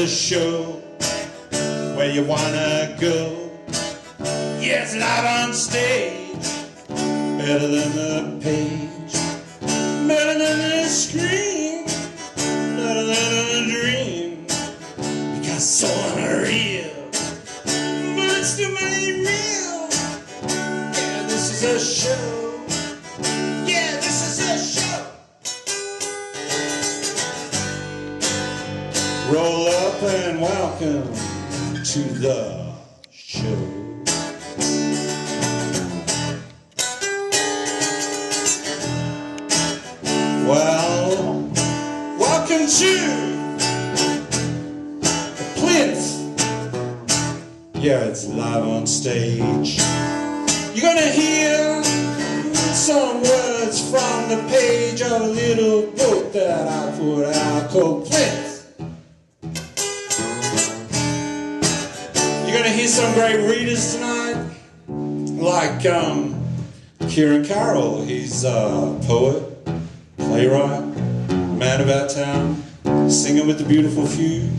a show where you wanna go. Yeah, it's live on stage, better than the page, better than the screen, better than a dream. Because so unreal, but it's still ain't real. Yeah, this is a show. Yeah, this is a show. Roll up and welcome to the show. Well, welcome to the Plinth. Yeah, it's live on stage. You're gonna hear some words from the page of a little book that I put out called Plinth. You're gonna hear some great readers tonight, like Kieran Carroll. He's a poet, playwright, man about town, singer with the beautiful few.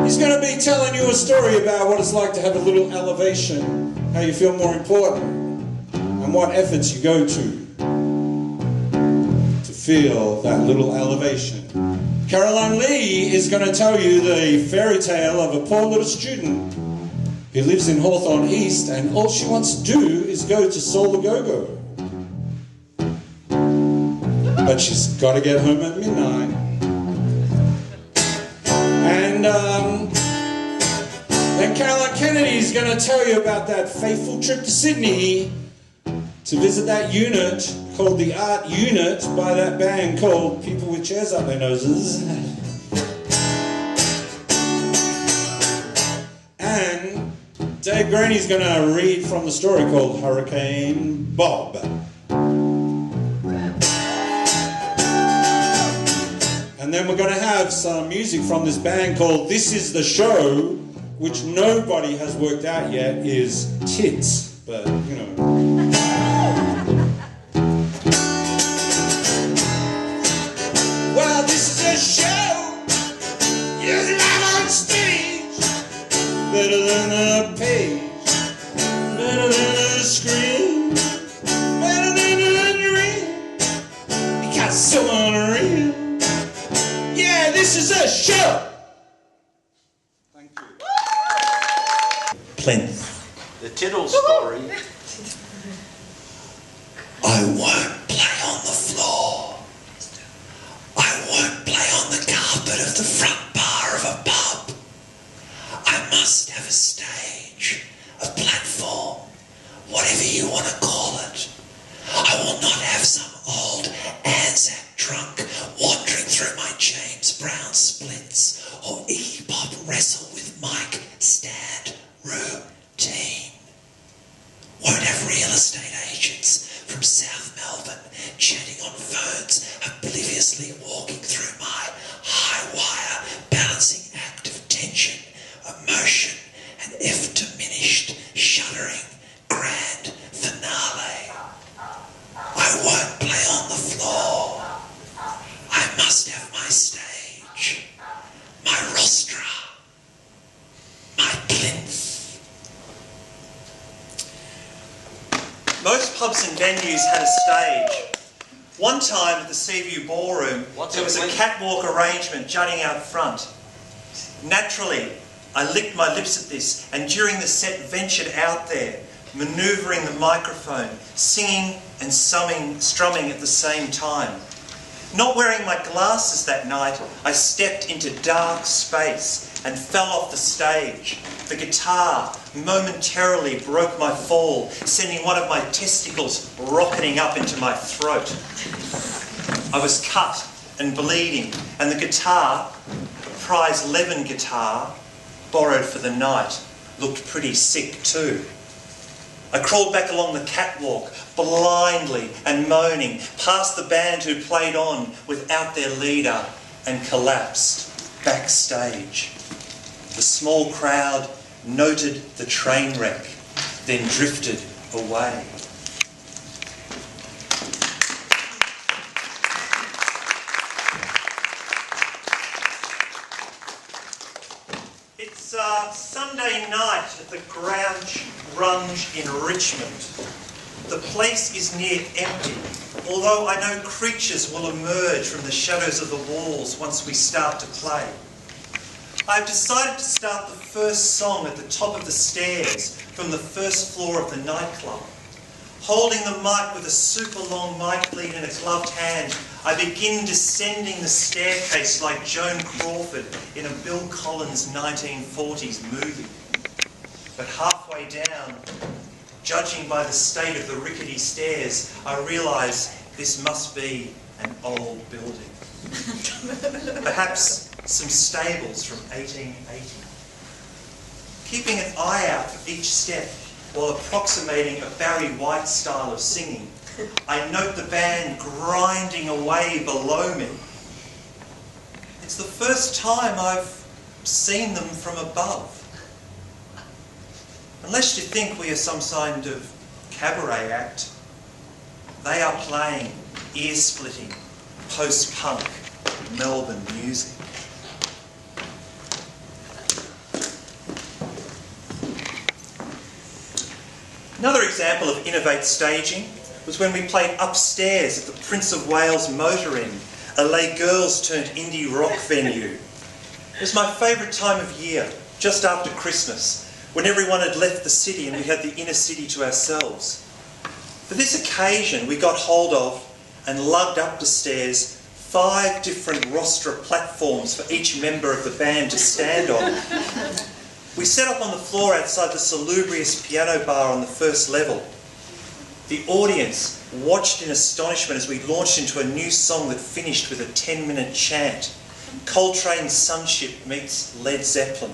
He's going to be telling you a story about what it's like to have a little elevation, how you feel more important, and what efforts you go to feel that little elevation. Caroline Lee is going to tell you the fairy tale of a poor little student who lives in Hawthorne East, and all she wants to do is go to Soul the Go-Go. But she's got to get home at midnight. And then Caroline Kennedy's going to tell you about that fateful trip to Sydney to visit that unit called the Art Unit by that band called People with Chairs Up Their Noses. And Dave Graney's going to read from the story called Hurricane Bob. And then we're going to have some music from this band called This Is The Show, which nobody has worked out yet is tits, but you know. Well, this is a show, it's live on stage, better than the page, better than the screen, better than a dream, because so unreal. Yeah, this is a show! Thank you. Plinth. The tittle story. I won't play on the floor. I won't play on the carpet of the front bar of a pub. I must have a stage, a platform, whatever you want to call it. I will not have some old Anzac drunk wandering through my James Brown splits or Iggy Pop wrestle with Mike stand routine. Won't have real estate agents from South Melbourne chatting on phones, obliviously walking through my high wire balancing act of tension, emotion, and if diminished, shuddering grand finale. I won't play on the floor. I must have my stage, my rostra, my plinth. Most pubs and venues had a stage. One time at the Seaview Ballroom, there was a catwalk arrangement jutting out front. Naturally, I licked my lips at this, and during the set ventured out there, manoeuvring the microphone, singing and strumming at the same time. Not wearing my glasses that night, I stepped into dark space and fell off the stage. The guitar momentarily broke my fall, sending one of my testicles rocketing up into my throat. I was cut and bleeding, and the guitar, a prize Levin guitar, borrowed for the night, looked pretty sick too. I crawled back along the catwalk, blindly and moaning, past the band who played on without their leader, and collapsed backstage. The small crowd noted the train wreck, then drifted away. Sunday night at the Grunge in Richmond. The place is near empty, although I know creatures will emerge from the shadows of the walls once we start to play. I've decided to start the first song at the top of the stairs from the first floor of the nightclub. Holding the mic with a super long mic lead in a gloved hand, I begin descending the staircase like Joan Crawford in a Bill Collins 1940s movie. But halfway down, judging by the state of the rickety stairs, I realise this must be an old building. Perhaps some stables from 1880. Keeping an eye out for each step while approximating a Barry White style of singing, I note the band grinding away below me. It's the first time I've seen them from above. Unless you think we are some kind of cabaret act, they are playing ear-splitting, post-punk Melbourne music. Another example of innovate staging was when we played upstairs at the Prince of Wales Motor Inn, a lay girls turned indie rock venue. It was my favourite time of year, just after Christmas, when everyone had left the city and we had the inner city to ourselves. For this occasion, we got hold of and lugged up the stairs 5 different rostra platforms for each member of the band to stand on. We set up on the floor outside the salubrious piano bar on the first level. The audience watched in astonishment as we launched into a new song that finished with a 10-minute chant. Coltrane's Sunship meets Led Zeppelin.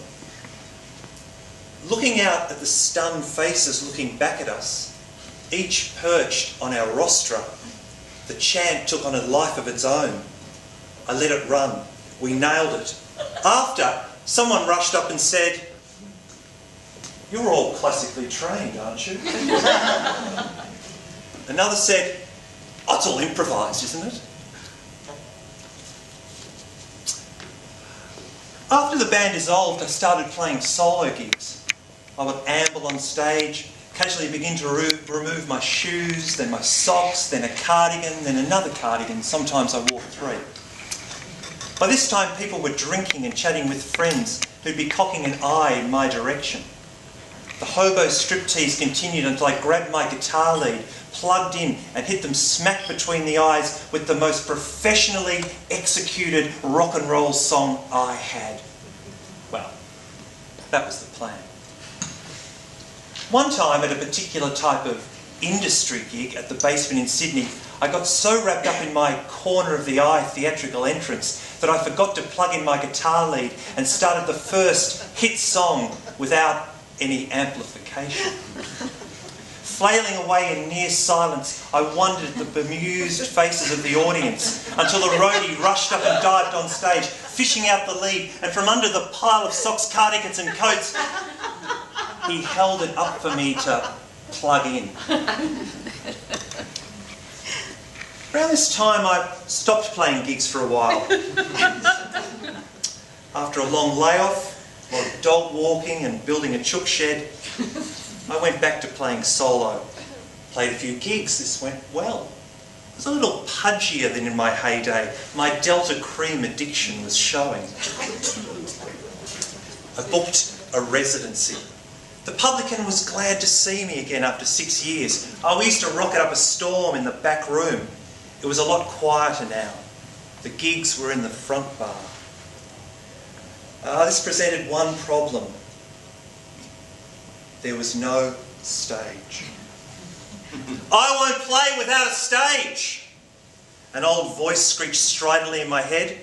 Looking out at the stunned faces looking back at us, each perched on our rostra, the chant took on a life of its own. I let it run. We nailed it. After, someone rushed up and said, "You're all classically trained, aren't you?" Another said, "Oh, it's all improvised, isn't it?" After the band dissolved, I started playing solo gigs. I would amble on stage, occasionally begin to remove my shoes, then my socks, then a cardigan, then another cardigan. Sometimes I wore 3. By this time, people were drinking and chatting with friends who'd be cocking an eye in my direction. The hobo striptease continued until I grabbed my guitar lead, plugged in and hit them smack between the eyes with the most professionally executed rock and roll song I had. Well, that was the plan. One time at a particular type of industry gig at the Basement in Sydney, I got so wrapped up in my corner of the eye theatrical entrance that I forgot to plug in my guitar lead and started the first hit song without any amplification. Flailing away in near silence, I wondered at the bemused faces of the audience until the roadie rushed up and dived on stage, fishing out the lead, and from under the pile of socks, cardigans and coats, he held it up for me to plug in. Around this time, I stopped playing gigs for a while. After a long layoff, a lot of dog walking and building a chook shed, I went back to playing solo. Played a few gigs. This went well. It was a little pudgier than in my heyday. My Delta Cream addiction was showing. I booked a residency. The publican was glad to see me again after 6 years. We used to rock it up a storm in the back room. It was a lot quieter now. The gigs were in the front bar. This presented one problem. There was no stage. "I won't play without a stage!" An old voice screeched stridently in my head.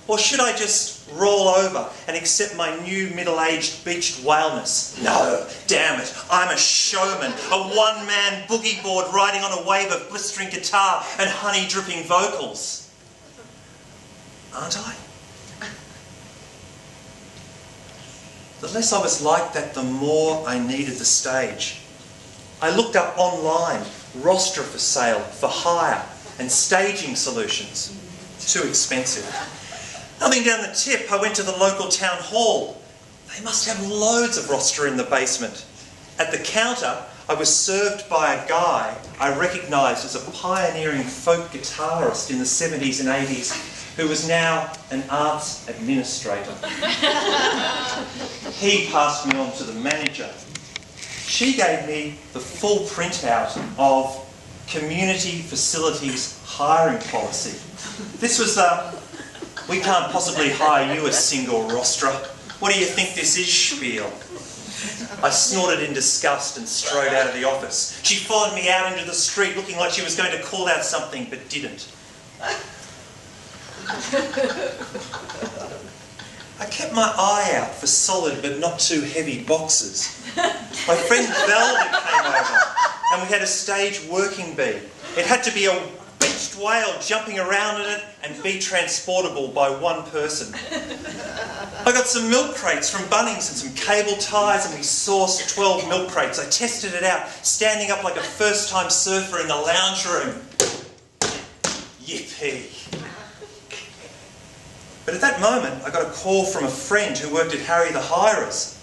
Or should I just roll over and accept my new middle-aged beached whaleness? No, damn it, I'm a showman, a one-man boogie board riding on a wave of blistering guitar and honey-dripping vocals. Aren't I? The less I was like that, the more I needed the stage. I looked up online, rostra for sale, for hire, and staging solutions. Too expensive. Coming down the tip, I went to the local town hall. They must have loads of roster in the basement. At the counter, I was served by a guy I recognised as a pioneering folk guitarist in the 70s and 80s who was now an arts administrator. He passed me on to the manager. She gave me the full printout of Community Facilities Hiring Policy. This was the, "We can't possibly hire you a single rostra. What do you think this is" spiel. I snorted in disgust and strode out of the office. She followed me out into the street looking like she was going to call out something, but didn't. I kept my eye out for solid but not too heavy boxes. My friend Velvet came over and we had a stage working bee. It had to be a beached whale jumping around in it and be transportable by one person. I got some milk crates from Bunnings and some cable ties, and we sourced 12 milk crates. I tested it out, standing up like a first-time surfer in the lounge room. Yippee. But at that moment, I got a call from a friend who worked at Harry the Hirers.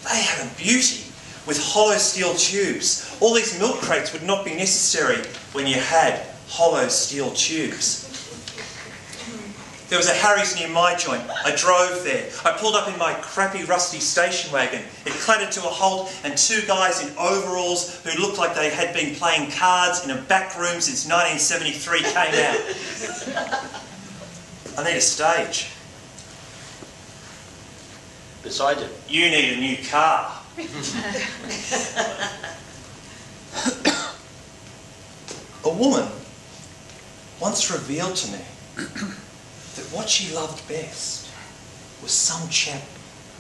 They had a beauty with hollow steel tubes. All these milk crates would not be necessary when you had hollow steel tubes. There was a Harry's near my joint. I drove there. I pulled up in my crappy rusty station wagon. It clattered to a halt and two guys in overalls who looked like they had been playing cards in a back room since 1973 came out. "I need a stage." Beside you. "You need a new car." A woman once revealed to me that what she loved best was some chap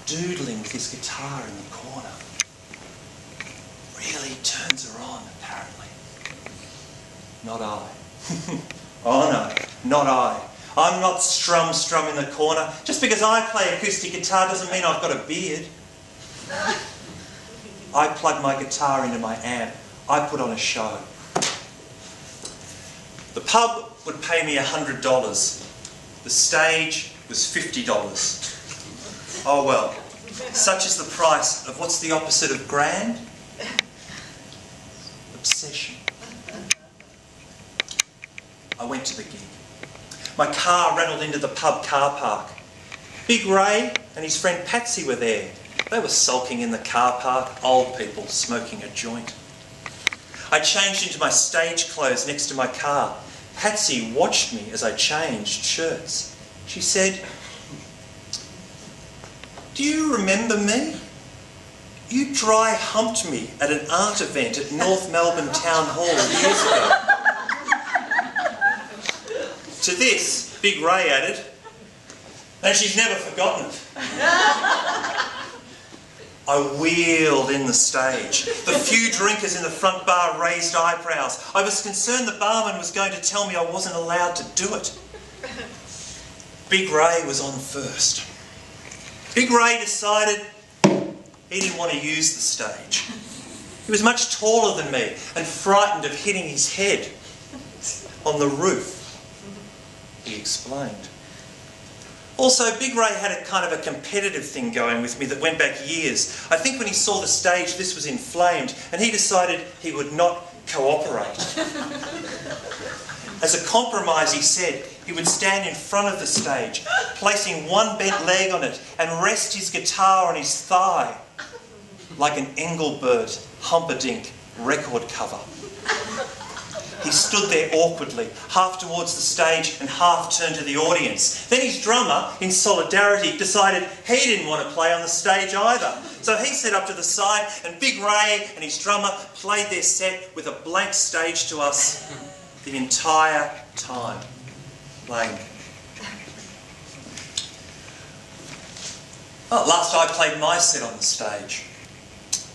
doodling with his guitar in the corner. Really turns her on, apparently. Not I. Oh no, not I. I'm not strum in the corner. Just because I play acoustic guitar doesn't mean I've got a beard. I plug my guitar into my amp. I put on a show. The pub would pay me $100. The stage was $50. Oh well, such is the price of what's the opposite of grand? Obsession. I went to the gig. My car rattled into the pub car park. Big Ray and his friend Patsy were there. They were sulking in the car park, old people smoking a joint. I changed into my stage clothes next to my car. Patsy watched me as I changed shirts. She said, "Do you remember me? You dry humped me at an art event at North Melbourne Town Hall years ago." To this, Big Ray added, "And she's never forgotten it." I wheeled in the stage. The few drinkers in the front bar raised eyebrows. I was concerned the barman was going to tell me I wasn't allowed to do it. Big Ray was on first. Big Ray decided he didn't want to use the stage. He was much taller than me and frightened of hitting his head on the roof, he explained. Also, Big Ray had a kind of a competitive thing going with me that went back years. I think when he saw the stage, this was inflamed, and he decided he would not cooperate. As a compromise, he said he would stand in front of the stage, placing one bent leg on it, and rest his guitar on his thigh, like an Engelbert Humperdinck record cover. He stood there awkwardly, half towards the stage and half turned to the audience. Then his drummer, in solidarity, decided he didn't want to play on the stage either. So he set up to the side and Big Ray and his drummer played their set with a blank stage to us the entire time. Lame. Well, last I played my set on the stage.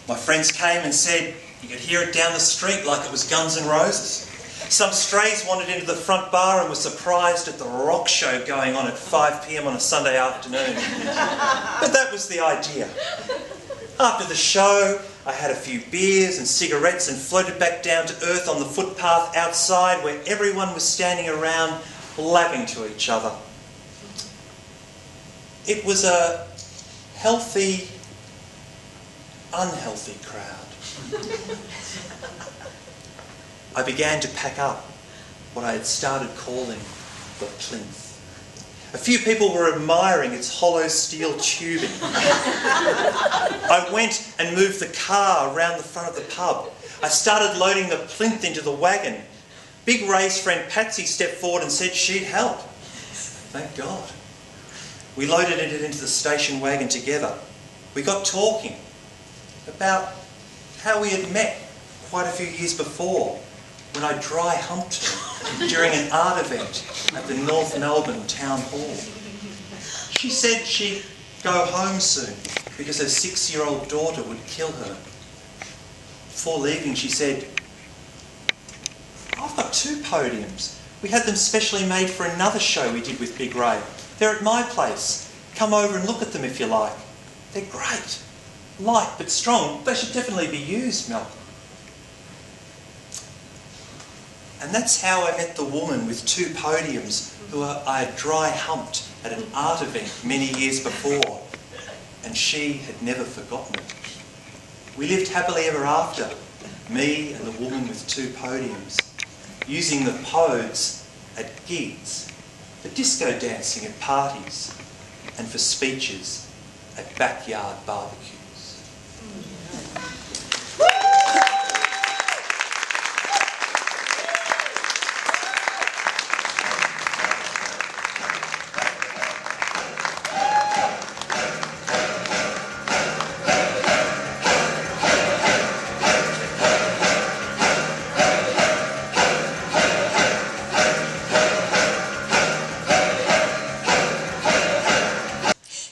My friends came and said you could hear it down the street like it was Guns N' Roses. Some strays wandered into the front bar and were surprised at the rock show going on at 5 p.m. on a Sunday afternoon. But that was the idea. After the show, I had a few beers and cigarettes and floated back down to earth on the footpath outside where everyone was standing around blabbing to each other. It was a healthy unhealthy crowd. I began to pack up what I had started calling the Plinth. A few people were admiring its hollow steel tubing. I went and moved the car around the front of the pub. I started loading the Plinth into the wagon. Big Ray's friend Patsy stepped forward and said she'd help. Thank God. We loaded it into the station wagon together. We got talking about how we had met quite a few years before when I dry humped her during an art event at the North Melbourne Town Hall. She said she'd go home soon because her 6-year-old daughter would kill her. Before leaving, she said, "I've got 2 podiums. We had them specially made for another show we did with Big Ray. They're at my place. Come over and look at them if you like. They're great. Light but strong. They should definitely be used, Malcolm." And that's how I met the woman with 2 podiums who I had dry humped at an art event many years before, and she had never forgotten it. We lived happily ever after, me and the woman with 2 podiums, using the pods at gigs, for disco dancing at parties, and for speeches at backyard barbecues.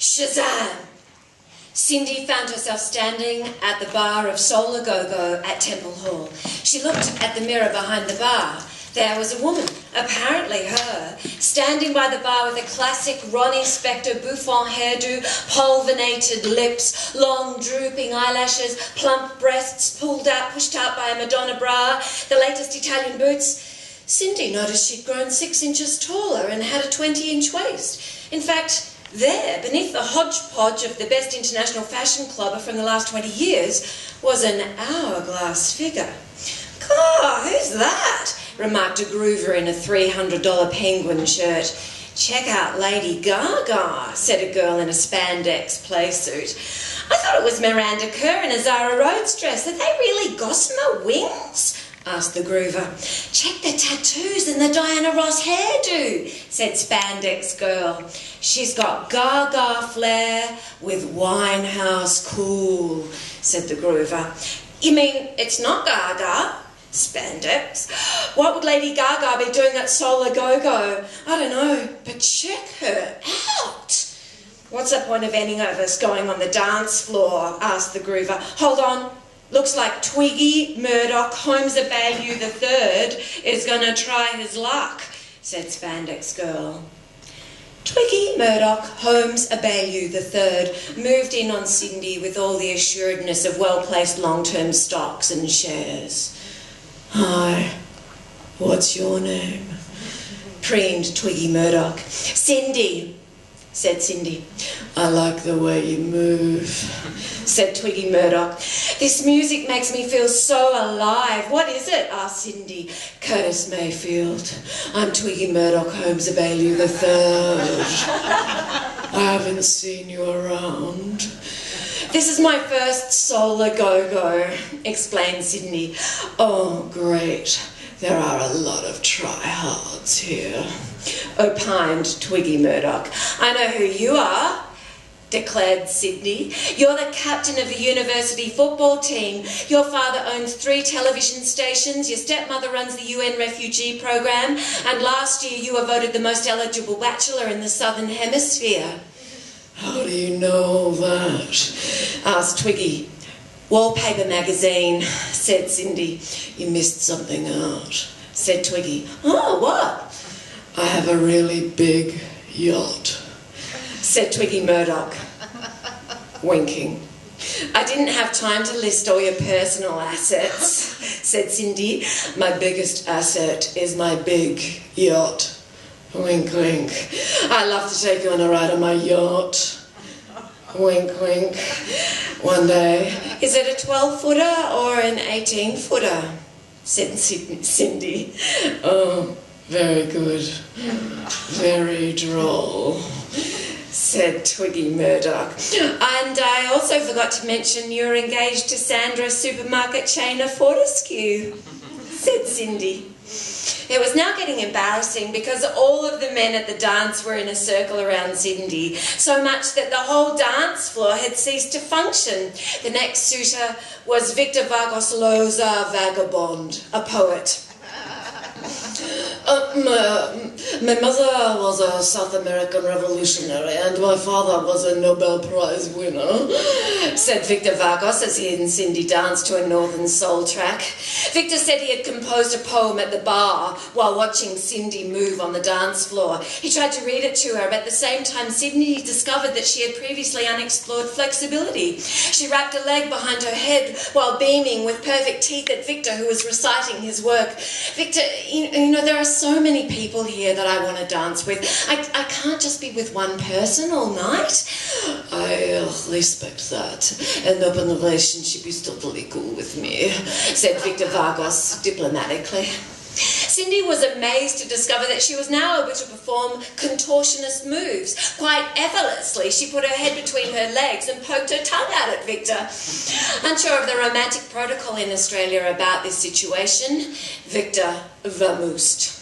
Shazam! Cindy found herself standing at the bar of Solar Go-Go at Temple Hall. She looked at the mirror behind the bar. There was a woman, apparently her, standing by the bar with a classic Ronnie Spector bouffant hairdo, pulvinated lips, long drooping eyelashes, plump breasts pushed out by a Madonna bra, the latest Italian boots. Cindy noticed she'd grown 6 inches taller and had a 20-inch waist. In fact, there, beneath the hodgepodge of the best international fashion clubber from the last 20 years, was an hourglass figure. "God, who's that?" remarked a groover in a $300 penguin shirt. "Check out Lady Gaga," said a girl in a spandex playsuit. "I thought it was Miranda Kerr in a Zara Rhodes dress. Are they really gossamer wings?" asked the groover. "Check the tattoos and the Diana Ross hairdo," said spandex girl. "She's got Gaga flair with Winehouse cool," said the groover. "You mean it's not Gaga?" Spandex. "What would Lady Gaga be doing at Solar Go-Go? I don't know, but check her out." "What's the point of any of us going on the dance floor?" asked the groover. "Hold on. Looks like Twiggy Murdoch Holmes Bayou III is going to try his luck," said Spandex Girl. Twiggy Murdoch Holmes Bayou III moved in on Cindy with all the assuredness of well-placed long-term stocks and shares. "Hi, what's your name?" preened Twiggy Murdoch. "Cindy," said Cindy. "I like the way you move," said Twiggy Murdoch. "This music makes me feel so alive. What is it?" asked Cindy. "Curtis Mayfield. I'm Twiggy Murdoch Holmes Bayou III. I haven't seen you around." "This is my first Solar Go-Go," explained Cindy. "Oh, great. There are a lot of tryhards here," opined Twiggy Murdoch. "I know who you are," declared Cindy. "You're the captain of the university football team. Your father owns 3 television stations, your stepmother runs the UN refugee program, and last year you were voted the most eligible bachelor in the Southern Hemisphere." "How do you know that?" asked Twiggy. "Wallpaper magazine," said Cindy. "You missed something out," said Twiggy. "Oh, what?" "I have a really big yacht," said Twiggy Murdoch, winking. "I didn't have time to list all your personal assets," said Cindy. "My biggest asset is my big yacht." Wink, wink. "I'd love to take you on a ride on my yacht." Wink, wink. "One day, Is it a 12-footer or an 18-footer? Said Cindy. Oh, very good. Very droll, said Twiggy Murdoch. And I also forgot to mention you're engaged to Sandra's supermarket chain of Fortescue, said Cindy. It was now getting embarrassing because all of the men at the dance were in a circle around Cindy, so much that the whole dance floor had ceased to function. The next suitor was Victor Vargas Llosa Vagabond, a poet. My mother was a South American revolutionary and my father was a Nobel Prize winner, said Victor Vargas as he and Cindy danced to a Northern Soul track. Victor said he had composed a poem at the bar while watching Cindy move on the dance floor. He tried to read it to her, but at the same time Cindy discovered that she had previously unexplored flexibility. She wrapped a leg behind her head while beaming with perfect teeth at Victor, who was reciting his work. Victor, you know, there are so many people here that I want to dance with. I can't just be with one person all night. I respect that. An open relationship is totally cool with me, said Victor Vargas diplomatically. Cindy was amazed to discover that she was now able to perform contortionist moves. Quite effortlessly, she put her head between her legs and poked her tongue out at Victor. Unsure of the romantic protocol in Australia about this situation, Victor vamoosed.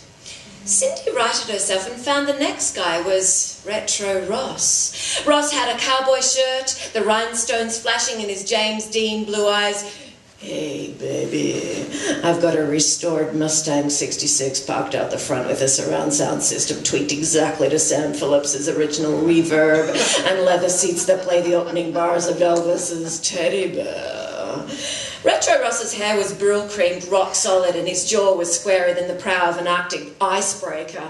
Cindy righted herself and found the next guy was Retro Ross. Ross had a cowboy shirt, the rhinestones flashing in his James Dean blue eyes. Hey, baby, I've got a restored Mustang 66 parked out the front with a surround sound system tweaked exactly to Sam Phillips's original reverb and leather seats that play the opening bars of Elvis's Teddy Bear. Retro Ross's hair was brill creamed rock solid and his jaw was squarer than the prow of an Arctic icebreaker.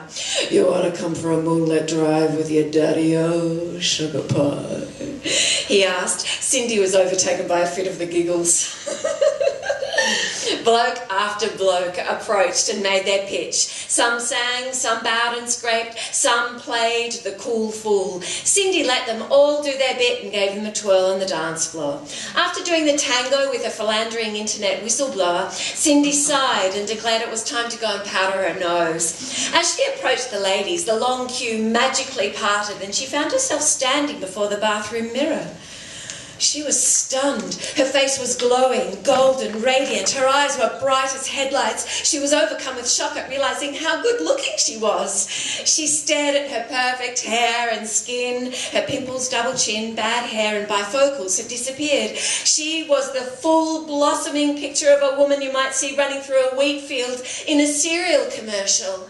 You want to come for a moonlit drive with your daddy-o, sugar pie? He asked. Cindy was overtaken by a fit of the giggles. Bloke after bloke approached and made their pitch. Some sang, some bowed and scraped, some played the cool fool. Cindy let them all do their bit and gave them a twirl on the dance floor. After doing the tango with a philandering internet whistleblower, Cindy sighed and declared it was time to go and powder her nose. As she approached the ladies, the long queue magically parted and she found herself standing before the bathroom mirror. She was stunned. Her face was glowing, golden, radiant. Her eyes were bright as headlights. She was overcome with shock at realising how good-looking she was. She stared at her perfect hair and skin. Her pimples, double chin, bad hair and bifocals had disappeared. She was the full blossoming picture of a woman you might see running through a wheat field in a cereal commercial.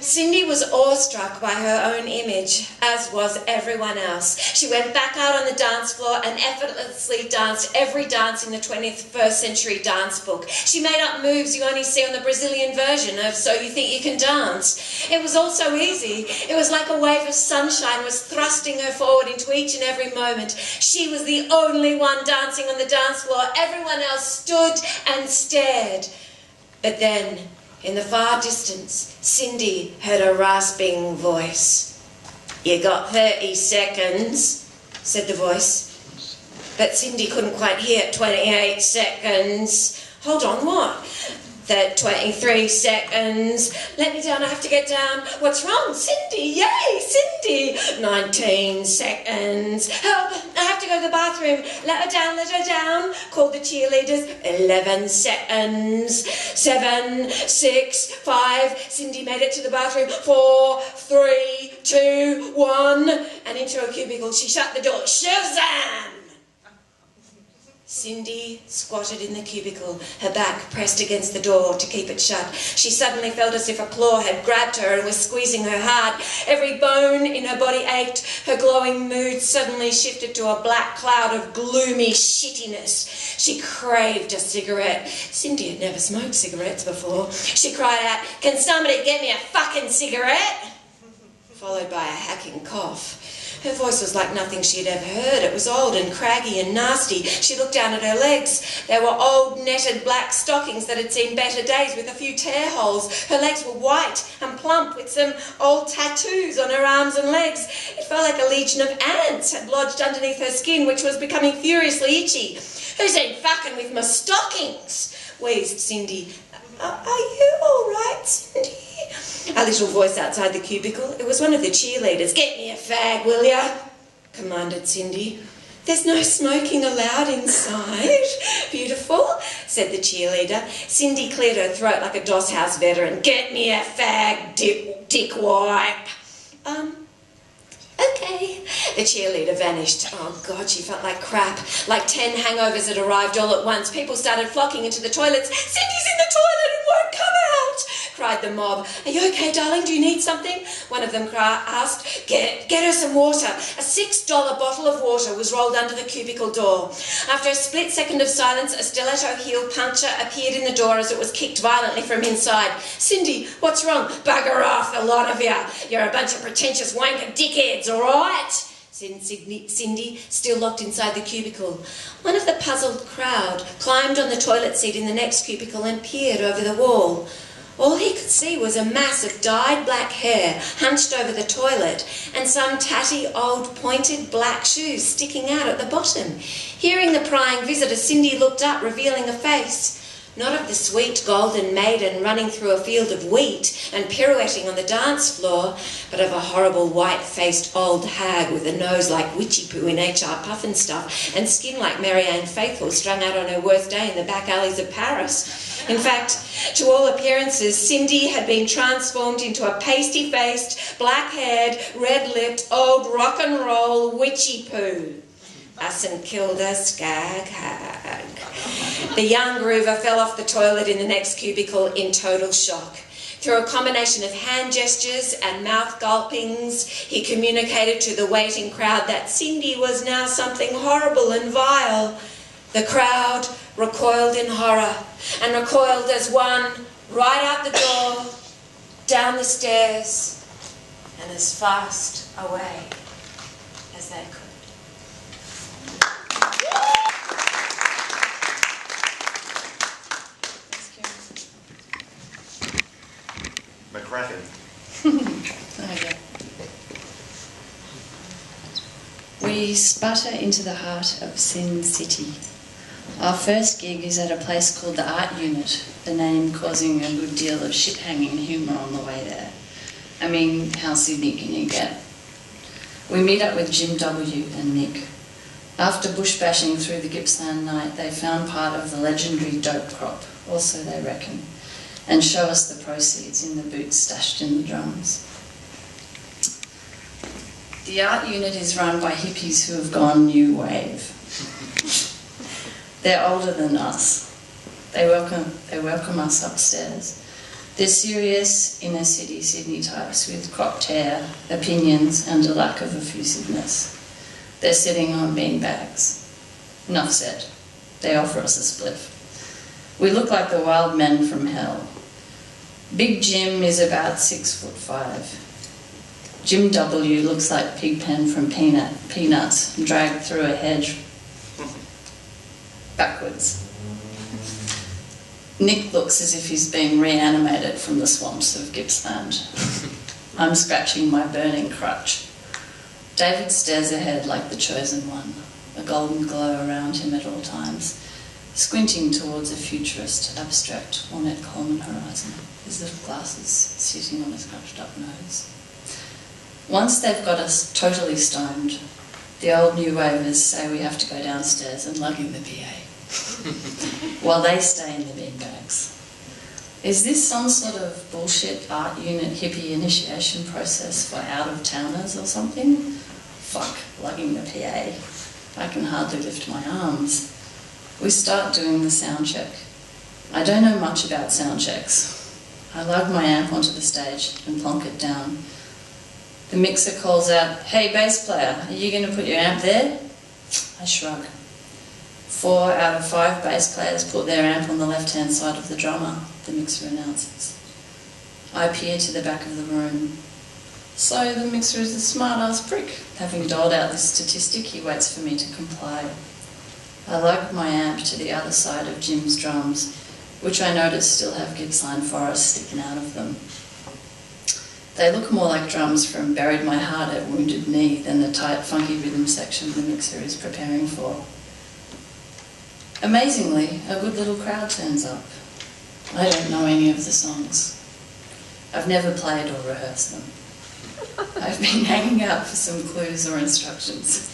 Cindy was awestruck by her own image, as was everyone else. She went back out on the dance floor and effortlessly danced every dance in the 21st century dance book. She made up moves you only see on the Brazilian version of So You Think You Can Dance. It was all so easy. It was like a wave of sunshine was thrusting her forward into each and every moment. She was the only one dancing on the dance floor. Everyone else stood and stared. But then, in the far distance, Cindy heard a rasping voice. You got 30 seconds, said the voice. But Cindy couldn't quite hear 28 seconds. Hold on, what? 23 seconds. Let me down, I have to get down. What's wrong? Cindy, yay, Cindy. 19 seconds. Help, I have to go to the bathroom. Let her down, called the cheerleaders. 11 seconds. 7, 6, 5. Cindy made it to the bathroom. 4, 3, 2, 1. And into a cubicle, she shut the door. Shazam! Cindy squatted in the cubicle, her back pressed against the door to keep it shut. She suddenly felt as if a claw had grabbed her and was squeezing her hard. Every bone in her body ached. Her glowing mood suddenly shifted to a black cloud of gloomy shittiness. She craved a cigarette. Cindy had never smoked cigarettes before. She cried out, "Can somebody get me a fucking cigarette?" Followed by a hacking cough. Her voice was like nothing she had ever heard. It was old and craggy and nasty. She looked down at her legs. They were old, netted black stockings that had seen better days with a few tear holes. Her legs were white and plump with some old tattoos on her arms and legs. It felt like a legion of ants had lodged underneath her skin, which was becoming furiously itchy. Who's been fucking with my stockings? Wheezed Cindy. Are you all right, Cindy? A little voice outside the cubicle. It was one of the cheerleaders. Get me a fag, will ya? Commanded Cindy. There's no smoking allowed inside. Beautiful, said the cheerleader. Cindy cleared her throat like a doss house veteran. Get me a fag, dick wipe. Okay. The cheerleader vanished. Oh, God, she felt like crap. Like 10 hangovers had arrived all at once. People started flocking into the toilets. Cindy's in the toilet and won't come out, cried the mob. Are you okay, darling? Do you need something? One of them asked. Get her some water. A $6 bottle of water was rolled under the cubicle door. After a split second of silence, a stiletto heel puncture appeared in the door as it was kicked violently from inside. Cindy, what's wrong? Bugger off, the lot of you. You're a bunch of pretentious wanker dickheads, all right? Said Cindy, still locked inside the cubicle. One of the puzzled crowd climbed on the toilet seat in the next cubicle and peered over the wall. All he could see was a mass of dyed black hair hunched over the toilet and some tatty old pointed black shoes sticking out at the bottom. Hearing the prying visitor, Cindy looked up, revealing a face. Not of the sweet golden maiden running through a field of wheat and pirouetting on the dance floor, but of a horrible white-faced old hag with a nose like witchy poo in HR puffin stuff and skin like Mary Ann Faithfull strung out on her worst day in the back alleys of Paris. In fact, to all appearances, Cindy had been transformed into a pasty-faced, black-haired, red-lipped, old rock-and-roll witchy poo. Us and killed a skag hag. The young groover fell off the toilet in the next cubicle in total shock. Through a combination of hand gestures and mouth gulpings, he communicated to the waiting crowd that Cindy was now something horrible and vile. The crowd recoiled in horror and recoiled as one right out the door, down the stairs, and as fast away as they could. McCracken. We sputter into the heart of Sin City. Our first gig is at a place called the Art Unit, the name causing a good deal of shit-hanging humour on the way there. I mean, how Sydney can you get? We meet up with Jim W. and Nick. After bush-bashing through the Gippsland night, they found part of the legendary dope crop, or so they reckon, and show us the proceeds in the boots stashed in the drums. The Art Unit is run by hippies who have gone new wave. They're older than us. They welcome us upstairs. They're serious inner city Sydney types with cropped hair, opinions and a lack of effusiveness. They're sitting on beanbags. Enough said. They offer us a spliff. We look like the wild men from hell. Big Jim is about 6'5". Jim W. looks like Pigpen from Peanuts dragged through a hedge backwards. Nick looks as if he's been reanimated from the swamps of Gippsland. I'm scratching my burning crutch. David stares ahead like the chosen one, a golden glow around him at all times, squinting towards a futurist, abstract, Ornette Coleman horizon, his little glasses sitting on his scrunched up nose. Once they've got us totally stoned, the old new wavers say we have to go downstairs and lug in the PA, while they stay in the beanbags. Is this some sort of bullshit Art Unit hippie initiation process for out-of-towners or something? Fuck, lugging the PA. I can hardly lift my arms. We start doing the sound check. I don't know much about sound checks. I lug my amp onto the stage and plonk it down. The mixer calls out, "Hey bass player, are you going to put your amp there?" I shrug. 4 out of 5 bass players put their amp on the left-hand side of the drummer, the mixer announces. I peer to the back of the room. So the mixer is a smart-ass prick. Having doled out this statistic, he waits for me to comply. I lug my amp to the other side of Jim's drums, which I notice still have Gippsland Forest sticking out of them. They look more like drums from Buried My Heart at Wounded Knee than the tight, funky rhythm section the mixer is preparing for. Amazingly, a good little crowd turns up. I don't know any of the songs. I've never played or rehearsed them. I've been hanging out for some clues or instructions.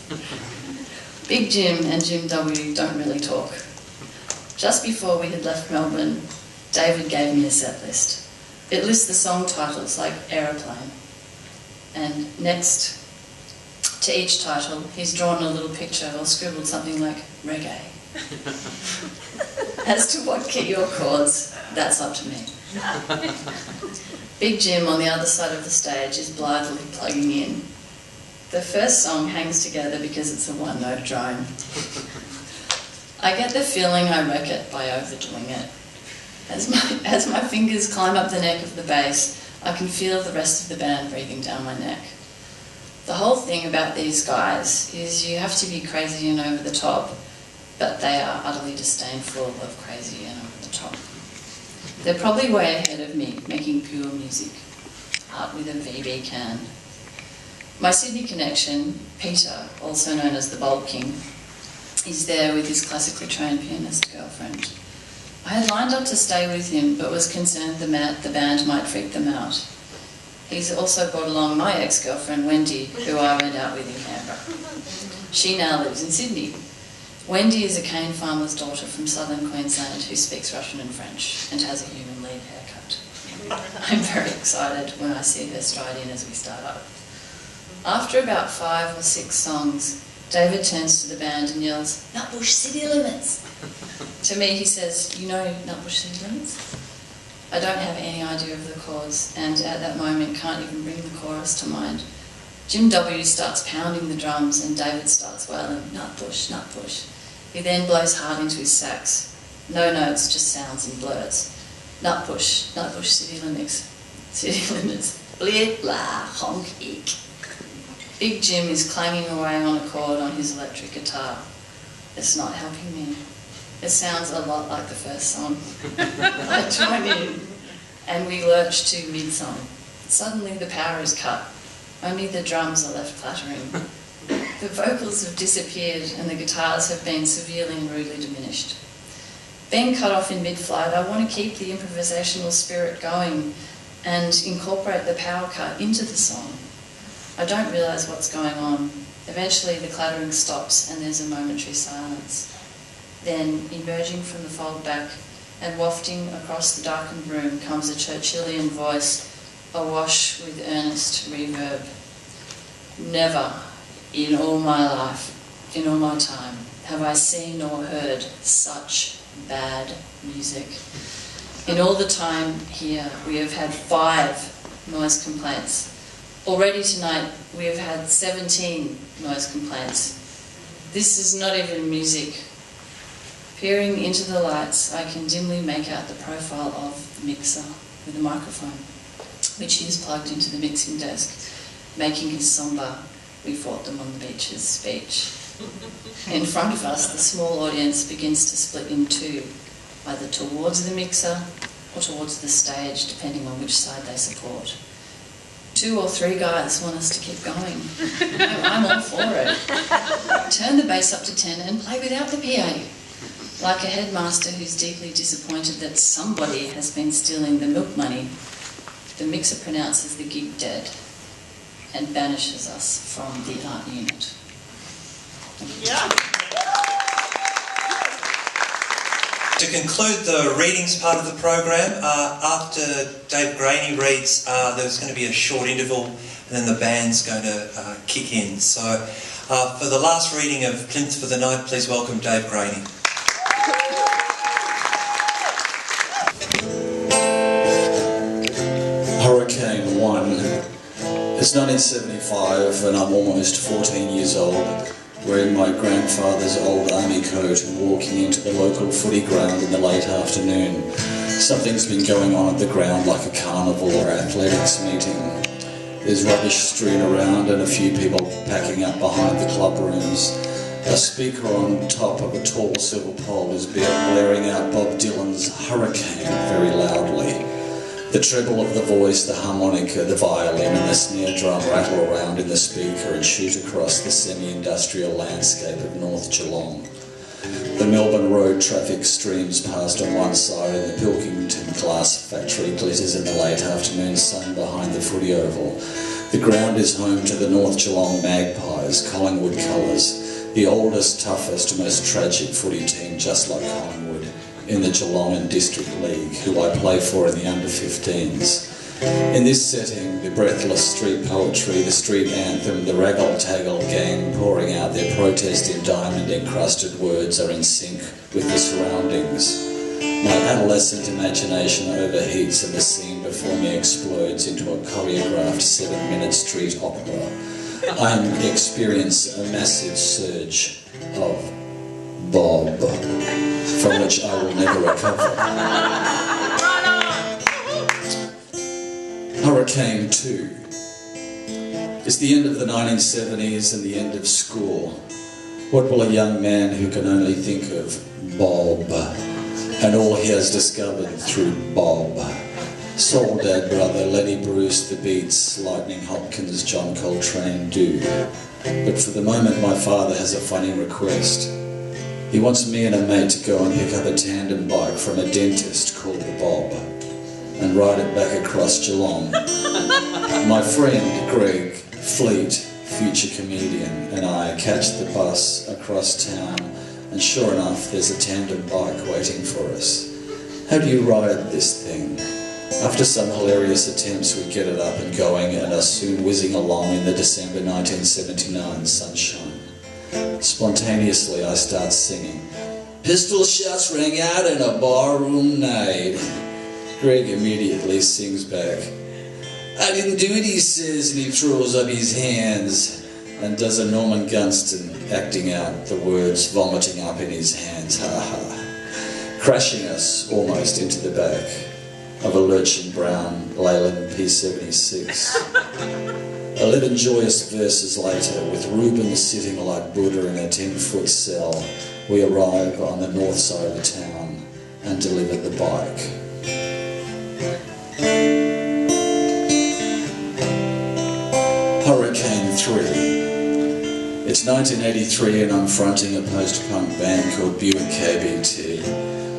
Big Jim and Jim W don't really talk. Just before we had left Melbourne, David gave me a set list. It lists the song titles like Aeroplane. And next to each title, he's drawn a little picture or scribbled something like reggae. As to what key or chords, that's up to me. Big Jim on the other side of the stage is blithely plugging in. The first song hangs together because it's a one-note drone. I get the feeling I wreck it by overdoing it. As my fingers climb up the neck of the bass, I can feel the rest of the band breathing down my neck. The whole thing about these guys is you have to be crazy and over the top, but they are utterly disdainful of crazy and over the top. They're probably way ahead of me, making pure music. Art with a VB can. My Sydney connection, Peter, also known as the Bulb King, is there with his classically trained pianist girlfriend. I had lined up to stay with him, but was concerned the band might freak them out. He's also brought along my ex-girlfriend, Wendy, who I went out with in Canberra. She now lives in Sydney. Wendy is a cane farmer's daughter from southern Queensland who speaks Russian and French and has a human lead haircut. I'm very excited when I see her stride in as we start up. After about 5 or 6 songs, David turns to the band and yells, "Nutbush City Limits!" To me he says, "You know Nutbush City Limits?" I don't have any idea of the chords, and at that moment can't even bring the chorus to mind. Jim W starts pounding the drums and David starts wailing, "Nutbush, Nutbush." He then blows hard into his sax. No notes, just sounds and blurts. Nutbush, Nutbush City Limits, City Limits, blit blah, honk eek. Big Jim is clanging away on a chord on his electric guitar. It's not helping me. It sounds a lot like the first song. I join in and we lurch to mid-song. Suddenly the power is cut. Only the drums are left clattering. The vocals have disappeared and the guitars have been severely and rudely diminished. Being cut off in mid-flight, I want to keep the improvisational spirit going and incorporate the power cut into the song. I don't realise what's going on. Eventually the clattering stops and there's a momentary silence. Then, emerging from the fold back and wafting across the darkened room comes a Churchillian voice, awash with earnest reverb. Never in all my life, in all my time, have I seen or heard such bad music. In all the time here, we have had 5 noise complaints. Already tonight, we have had 17 noise complaints. This is not even music. Peering into the lights, I can dimly make out the profile of the mixer with a microphone, which he has plugged into the mixing desk, making his sombre "We fought them on the beaches" speech. In front of us, the small audience begins to split in 2, either towards the mixer or towards the stage, depending on which side they support. 2 or 3 guys want us to keep going. I'm all for it. Turn the bass up to 10 and play without the PA. Like a headmaster who's deeply disappointed that somebody has been stealing the milk money, the mixer pronounces the gig dead and banishes us from the art unit. Yeah. To conclude the readings part of the program, after Dave Graney reads, there's going to be a short interval and then the band's going to kick in. So for the last reading of Plinth for the Night, please welcome Dave Graney. Hurricane 1. It's 1975 and I'm almost 14 years old, wearing my grandfather's old army coat and walking into the local footy ground in the late afternoon. Something's been going on at the ground, like a carnival or athletics meeting. There's rubbish strewn around and a few people packing up behind the club rooms. A speaker on top of a tall silver pole is blaring out Bob Dylan's Hurricane very loudly. The treble of the voice, the harmonica, the violin and the snare drum rattle around in the speaker and shoot across the semi-industrial landscape of North Geelong. The Melbourne road traffic streams past on one side and the Pilkington glass factory glitters in the late afternoon sun behind the footy oval. The ground is home to the North Geelong Magpies, Collingwood colours, the oldest, toughest, most tragic footy team just like Collingwood in the Geelong and District League, who I play for in the under-15s. In this setting, the breathless street poetry, the street anthem, the raggle-taggle gang pouring out their protest in diamond-encrusted words are in sync with the surroundings. My adolescent imagination overheats and the scene before me explodes into a choreographed 7-minute street opera. I experience a massive surge of Bob, from which I will never recover. Hurricane 2. It's the end of the 1970s and the end of school. What will a young man who can only think of Bob and all he has discovered through Bob, Soul Dad Brother, Lenny Bruce, The Beats, Lightning Hopkins, John Coltrane do? But for the moment my father has a funny request. He wants me and a mate to go and pick up a tandem bike from a dentist called the Bob and ride it back across Geelong. My friend Greg Fleet, future comedian, and I catch the bus across town, and sure enough there's a tandem bike waiting for us. How do you ride this thing? After some hilarious attempts we get it up and going and are soon whizzing along in the December 1979 sunshine. Spontaneously I start singing, "Pistol shots rang out in a barroom night." Greg immediately sings back, "I didn't do it," he says, and he throws up his hands and does a Norman Gunston, acting out the words, vomiting up in his hands, ha ha, crashing us almost into the back of a lurching brown Leyland P76. 11 joyous verses later, with Reuben sitting like Buddha in a 10-foot cell, we arrive on the north side of town and deliver the bike. Hurricane 3. It's 1983 and I'm fronting a post-punk band called Buick KBT.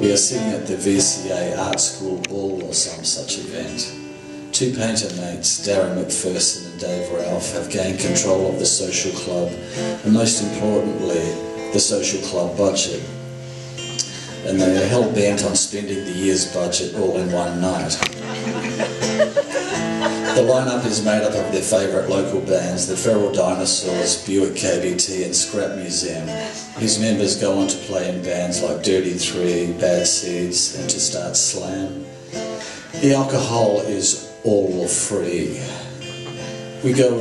We are sitting at the VCA Art School Ball or some such event. Two painter mates, Darren McPherson and Dave Ralph, have gained control of the social club and most importantly, the social club budget. And they are hell-bent on spending the year's budget all in one night. The lineup is made up of their favourite local bands, the Feral Dinosaurs, Buick KBT and Scrap Museum, whose members go on to play in bands like Dirty Three, Bad Seeds and To Start Slam. The alcohol is all free. We go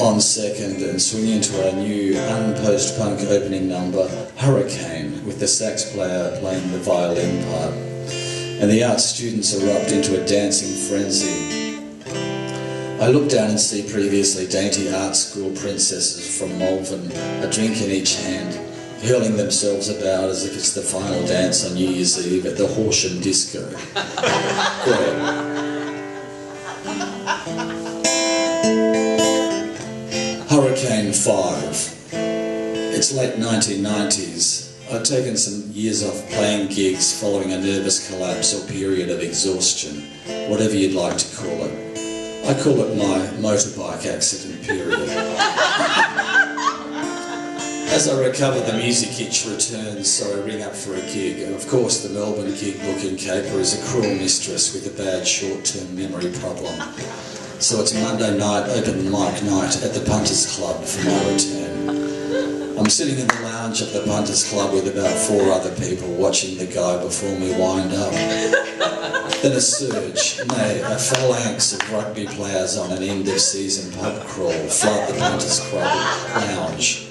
on second and swing into our new un-post-punk opening number, Hurricane, with the sax player playing the violin part. And the art students erupt into a dancing frenzy. I look down and see previously dainty art school princesses from Malvern, a drink in each hand, hurling themselves about as if it's the final dance on New Year's Eve at the Horsham Disco. Great. Hurricane 5. It's late 1990s. I've taken some years off playing gigs following a nervous collapse or period of exhaustion, whatever you'd like to call it. I call it my motorbike accident period. As I recover, the music itch returns, so I ring up for a gig. And of course, the Melbourne gig booking caper is a cruel mistress with a bad short-term memory problem. So it's Monday night, open mic night at the Punters Club for my return. I'm sitting in the lounge of the Punters Club with about 4 other people watching the guy before me wind up. Then a surge, nay, a phalanx of rugby players on an end-of-season pub crawl flood the Punters Club lounge.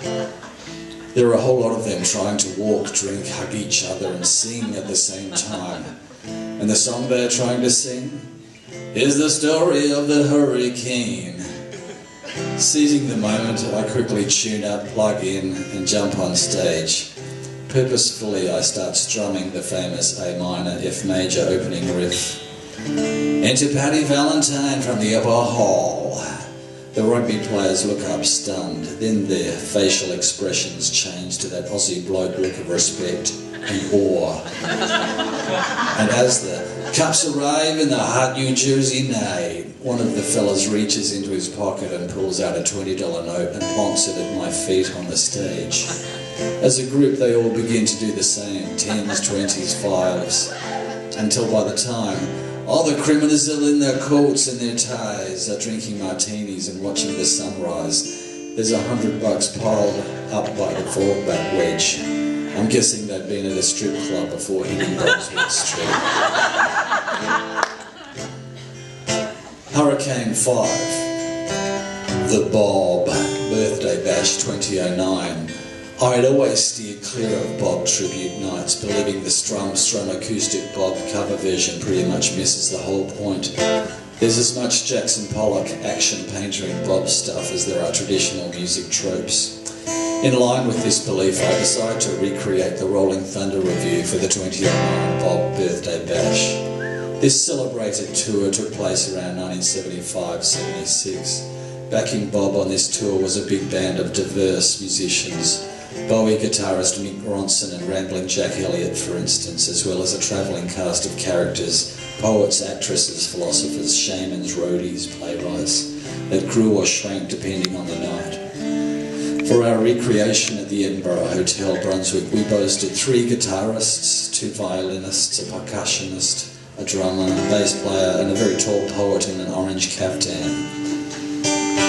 There are a whole lot of them trying to walk, drink, hug each other and sing at the same time. And the song they're trying to sing is the story of the hurricane. Seizing the moment, I quickly tune up, plug in and jump on stage. Purposefully, I start strumming the famous A minor, F major opening riff. Enter Paddy Valentine from the upper hall. The rugby players look up stunned, then their facial expressions change to that Aussie bloke look of respect and awe. And as the cups arrive in the hot New Jersey night, one of the fellas reaches into his pocket and pulls out a $20 note and plonks it at my feet on the stage. As a group they all begin to do the same, 10s, 20s, 5s, until by the time all the criminals are in their coats and their ties, are drinking martinis and watching the sunrise, there's $100 piled up by the fallback wedge. I'm guessing they'd been at a strip club before hitting Brunswick Street. Hurricane 5, the Bob, Birthday Bash 2009. I'd always steered clear of Bob tribute nights, believing the Strum acoustic Bob cover version pretty much misses the whole point. There's as much Jackson Pollock action painter and Bob stuff as there are traditional music tropes. In line with this belief, I decided to recreate the Rolling Thunder review for the 2009 Bob Birthday Bash. This celebrated tour took place around 1975-76. Backing Bob on this tour was a big band of diverse musicians. Bowie guitarist Mick Ronson and Rambling Jack Elliott, for instance, as well as a travelling cast of characters, poets, actresses, philosophers, shamans, roadies, playwrights, that grew or shrank depending on the night. For our recreation at the Edinburgh Hotel Brunswick, we boasted 3 guitarists, 2 violinists, a percussionist, a drummer, a bass player, and a very tall poet in an orange caftan.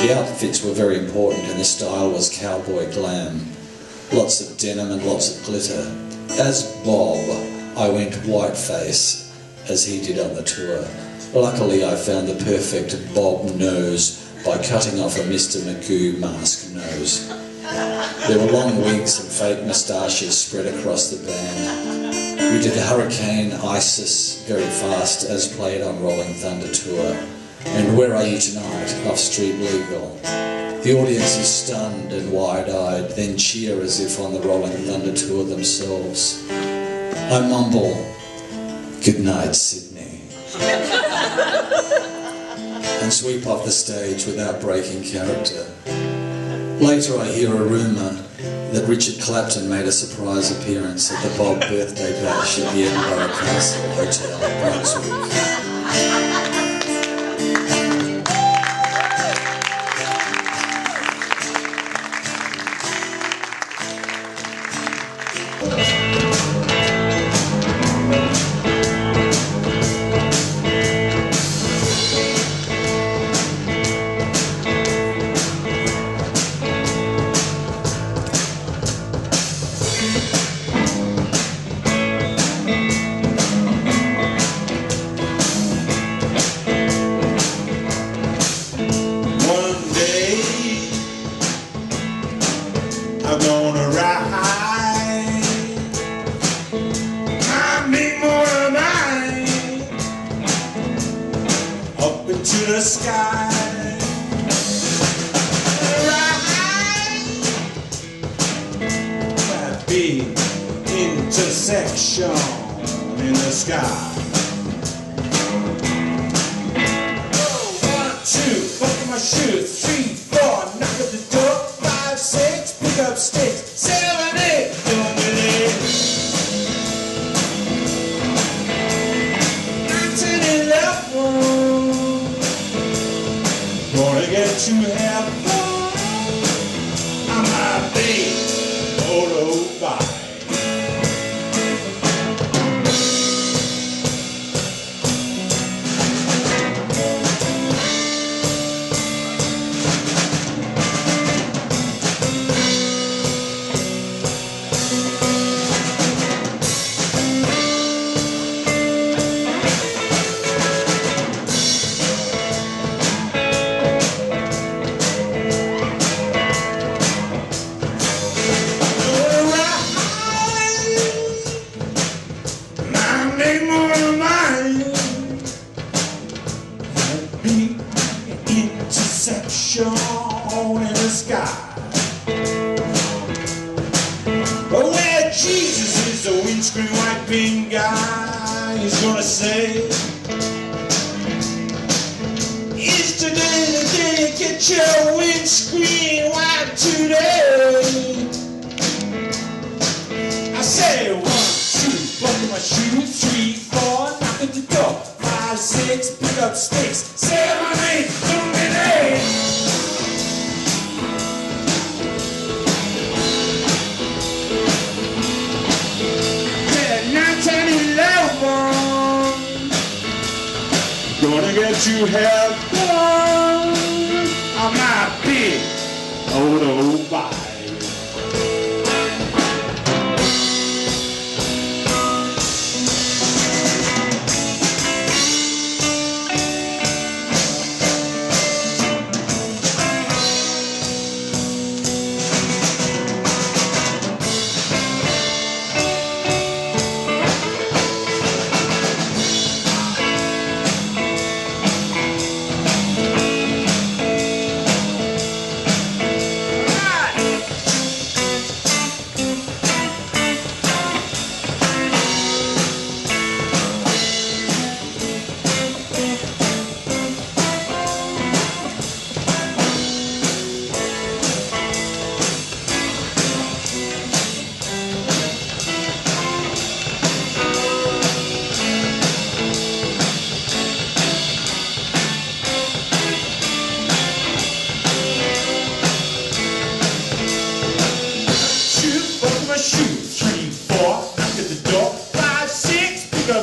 The outfits were very important and the style was cowboy glam. Lots of denim and lots of glitter. As Bob, I went whiteface, as he did on the tour. Luckily, I found the perfect Bob nose by cutting off a Mr. Magoo mask nose. There were long wigs and fake moustaches spread across the band. We did Hurricane Isis very fast, as played on Rolling Thunder tour, and Where Are You Tonight, off Street Legal. The audience is stunned and wide-eyed, then cheer as if on the Rolling Thunder tour themselves. I mumble, "Good night, Sydney," and sweep off the stage without breaking character. Later I hear a rumour that Richard Clapton made a surprise appearance at the Bob Birthday Bash at the Edinburgh Castle Hotel, Brunswick. I'm gonna ride, I make more of mine, up into the sky. Ride, that big intersection in the sky. 1, 2, buckle my shoes, 3, 4, knock at the door, 5, 6, pick up sticks, 7, 8, don't believe. 1911, gonna get you heaven. I might be motorbike. Intersection in the sky, but where Jesus is, the windscreen wiping guy is gonna say, "Is today the day you get your windscreen wiped today. I say 1, 2, buckle my shoes, 3, 4, knock at the door, 5, 6, pick up sticks, 7, 8, illuminate. 9, 10, 11. Gonna get you help on my big old bike.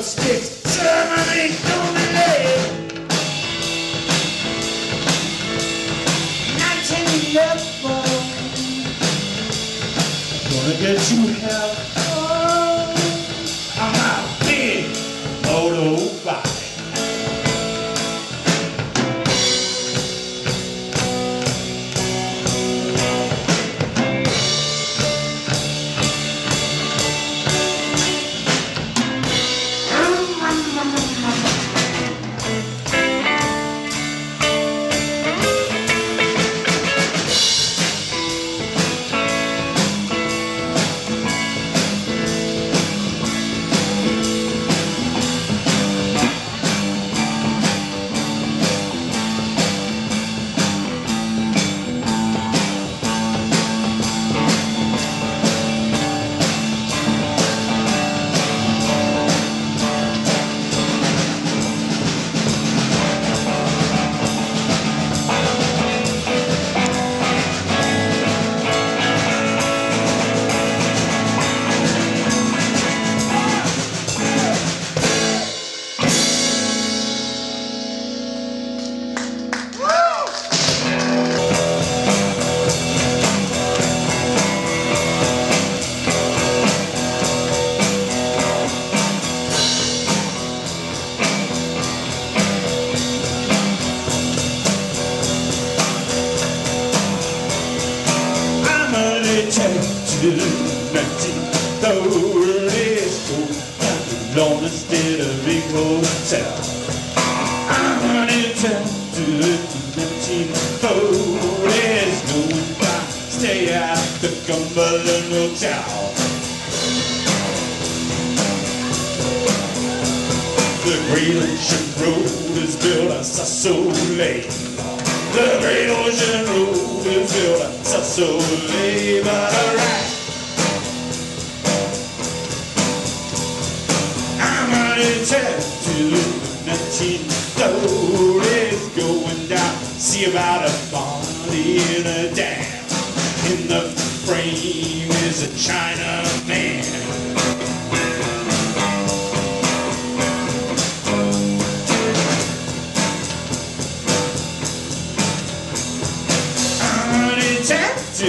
Sticks, 7, 8, illuminate. 9, 10, 11. Gonna get you help on my big motorbike. Alone instead of big hotel. I'm running to the 1940s, going down, stay at the Cumberland Hotel. The Great Ocean Road is built on Sassolay. The Great Ocean Road is built on Sassolay, but alright. To the 1930s, going down, see about a body in a dam. In the frame is a Chinaman. To the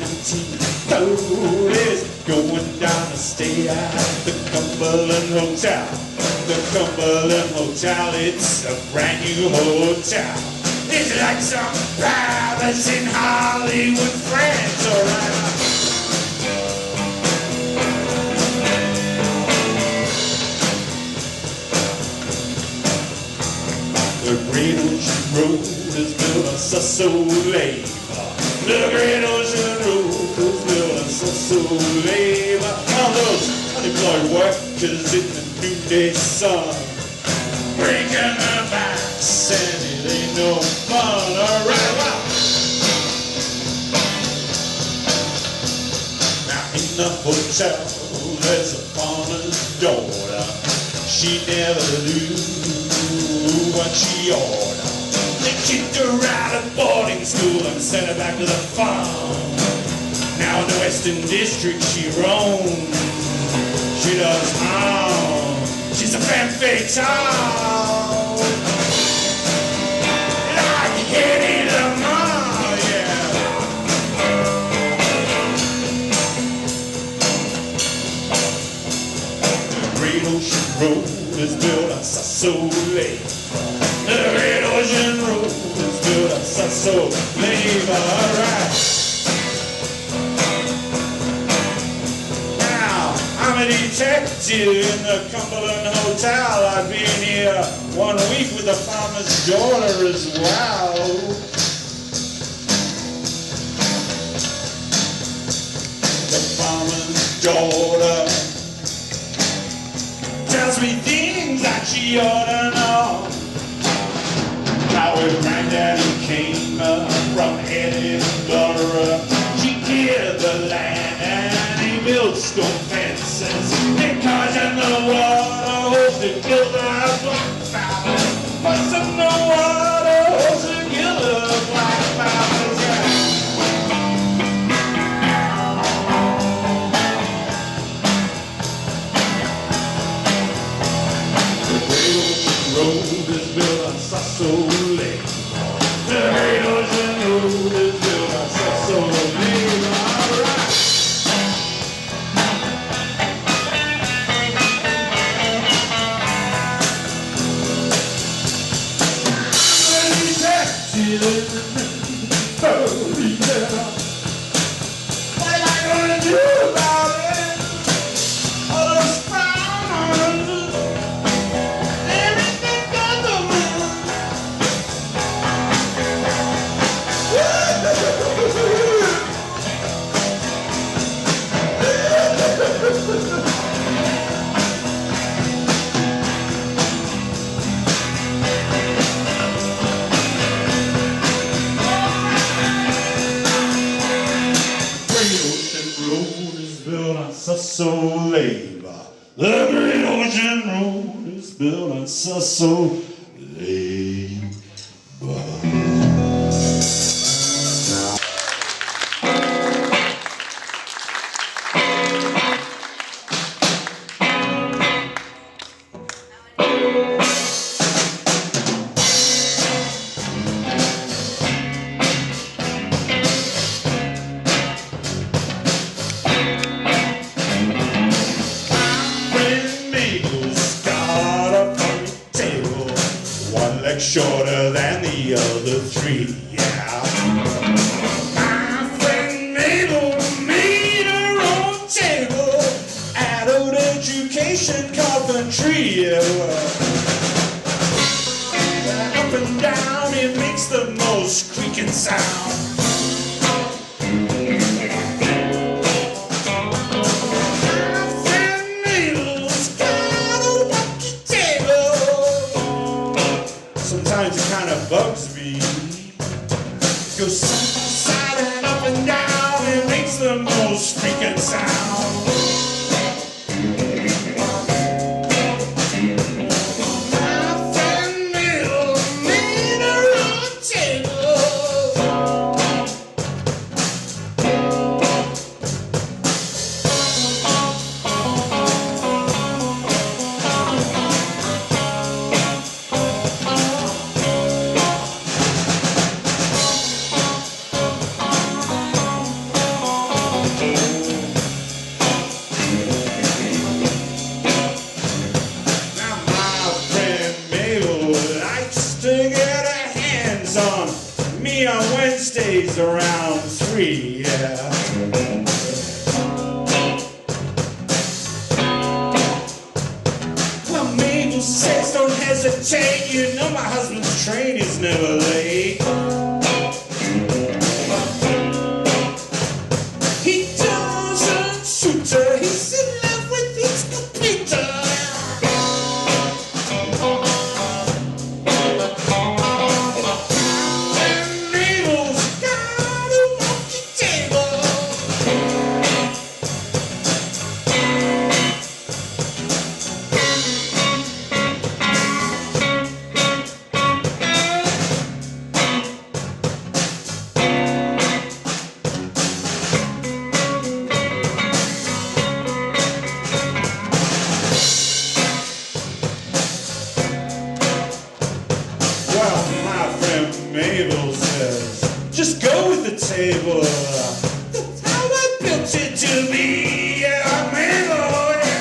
1930s, going down to stay at the Cumberland Hotel. The Cumberland Hotel, it's a brand new hotel. It's like some palace in Hollywood, France, alright. The Great Ocean Road is built on Sassolay. The Great Ocean Road is built on Sassolay. All those unemployed workers in the noonday sun, breaking their backs, and it ain't no fun, alright. tell there's a farmer's daughter. She never knew what she ordered. They kicked her out of boarding school and sent her back to the farm. Now in the Western District she roams. She does harm. She's a femme fatale. Like Hedy Lamarr, yeah. The Great Ocean Road is built on Sassolé. The Great Ocean Road is built on Sassolé, right. I'm a detective in the Cumberland Hotel. I've been here 1 week with the farmer's daughter as well. The farmer's daughter tells me things that she ought to know. How her granddaddy came from Edinburgh. She cleared the land and he built stone fences. Because in the water holes to kill the black falcons. What's in the water holes to kill the black falcons? The Great Ocean Road is built on Sassolé. The Great Ocean Road is built on Sassolé. All right. What am I gonna do about it? All those problems, everything got the Sassolé. The Great Ocean Road is built on Sassolé. Shorter than the other three, yeah. My friend Mabel made her own table. Adult education carpentry, yeah. Up and down, it makes the most creaking sound. Sometimes it kind of bugs me. It goes side and up and down. It makes the most freaking sound. My friend Bill made her own table. On me on Wednesdays around 3, yeah. Well, Mabel says don't hesitate. You know my husband's train is never late. He doesn't suit her. He's in love with his computer. Mabel says, just go with the table. That's how I built it to be, yeah, Mabel, yeah.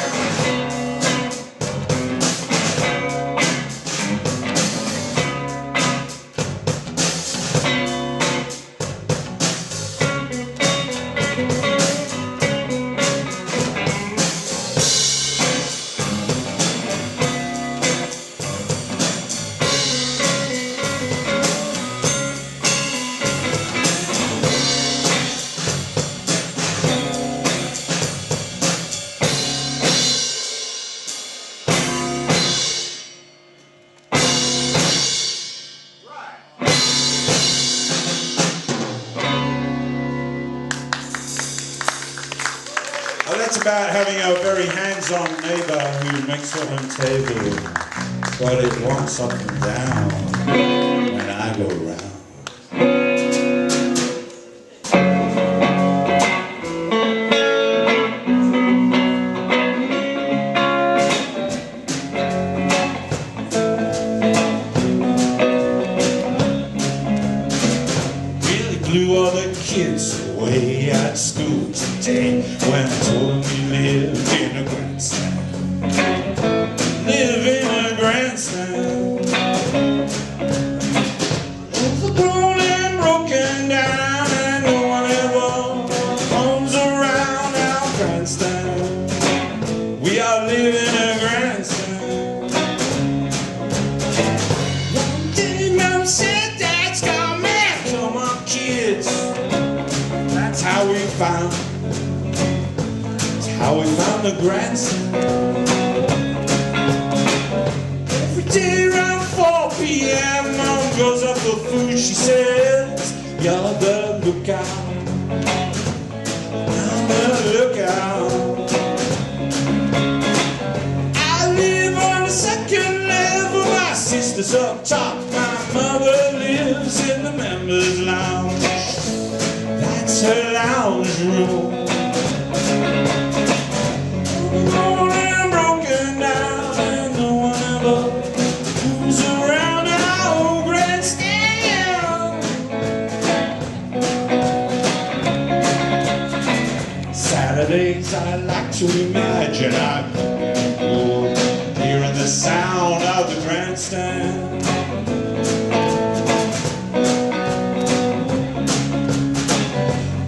Well, that's about having a very hands-on neighbour who makes her own table, but it walks up and down when I go round. Really blew all the kids away at school today when I told them we lived in a grandstand. Live in a grandstand. Overgrown and broken down, and no one ever comes around our grandstand. We all live in a grandstand. One day Mom said, Dad's got mad. Come on, kids. That's how we found the grandstand. Every day around 4 p.m. Mom goes up for food. She says, y'all better look out. Y'all better look out. I live on the second level. My sister's up top. My mother lives in the members' lounge. That's her lounge room. Overgrown and broken down, and no one ever comes around our old grandstand. Saturdays I like to imagine I'm hearing the sound of the grandstand.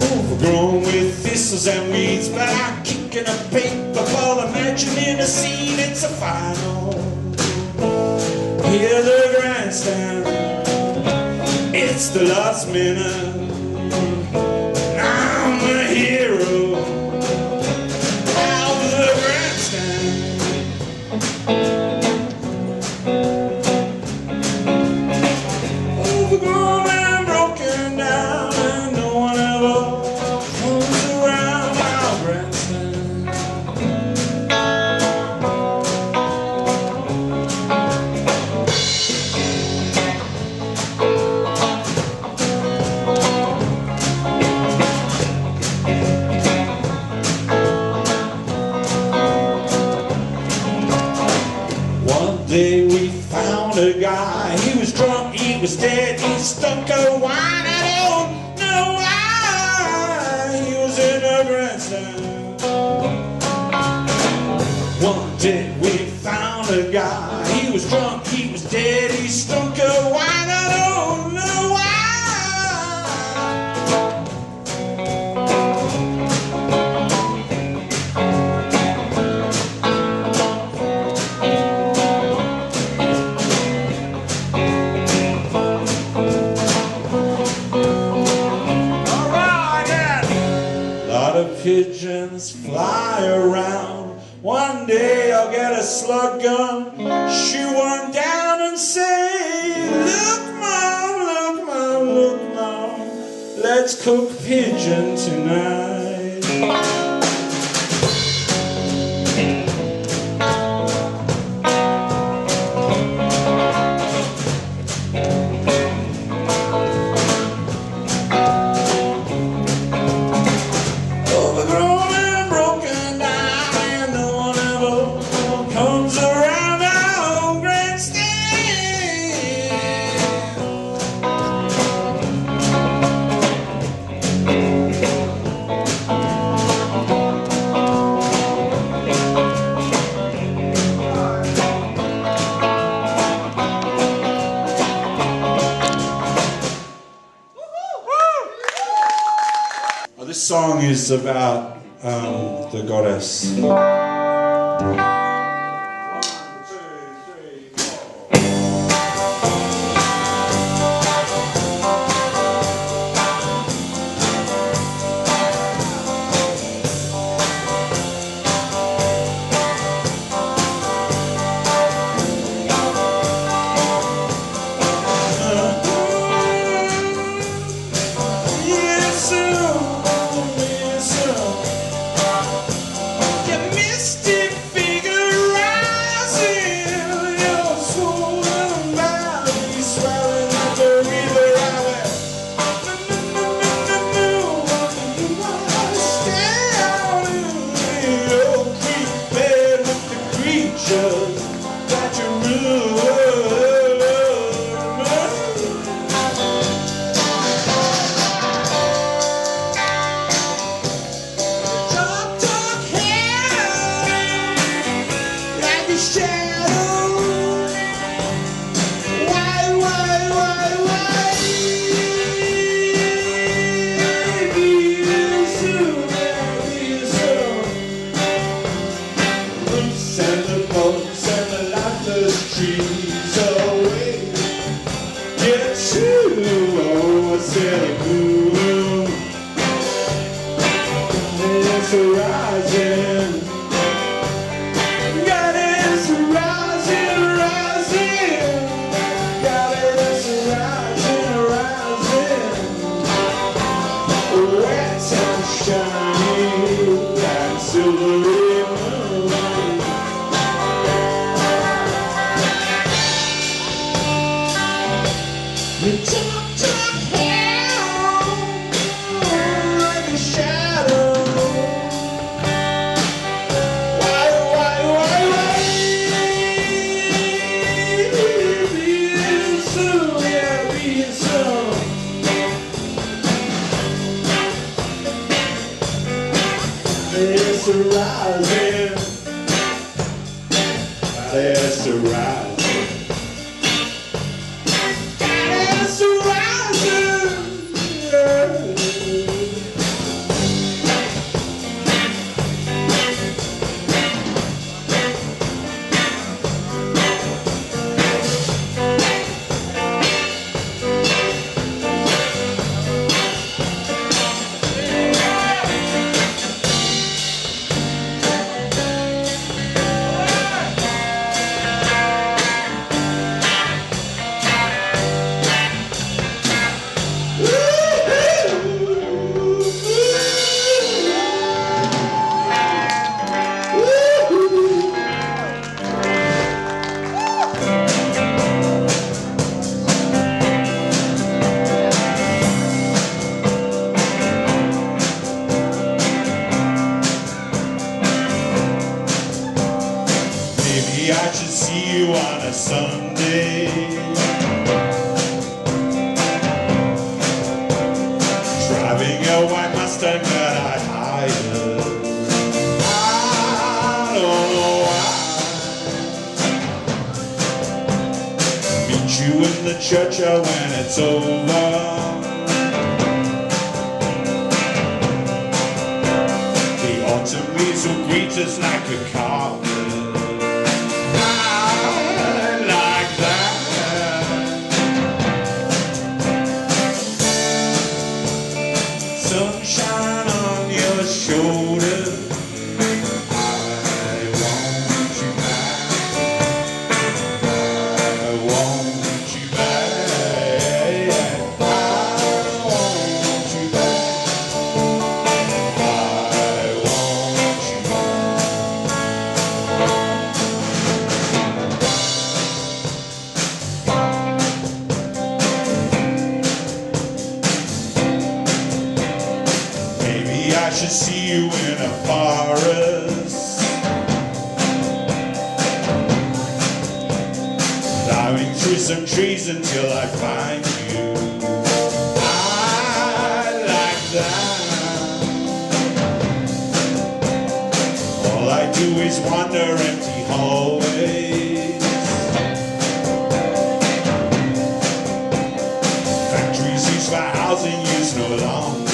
Overgrown with thistles and weeds, but I'm kicking a paper, imagining a scene. It's a final. Hear the grandstand. It's the last minute. I'm the hero of the grandstand. Overgrown and broken down, and no one ever comes around our grandstand. One day we found a guy. He was drunk, he was dead, he stunk of wine. I don't know why he was in a grandstand. One day we found a guy. He was drunk, he was dead, he stunk of wine. I don't know why. Pigeons fly around. One day I'll get a slug gun, shoot one down and say, look mom, look mom, look mom, let's cook pigeon tonight. Overgrown and broken down, and no one ever comes around our grandstand. song is about the goddess. Factories used for housing use no longer.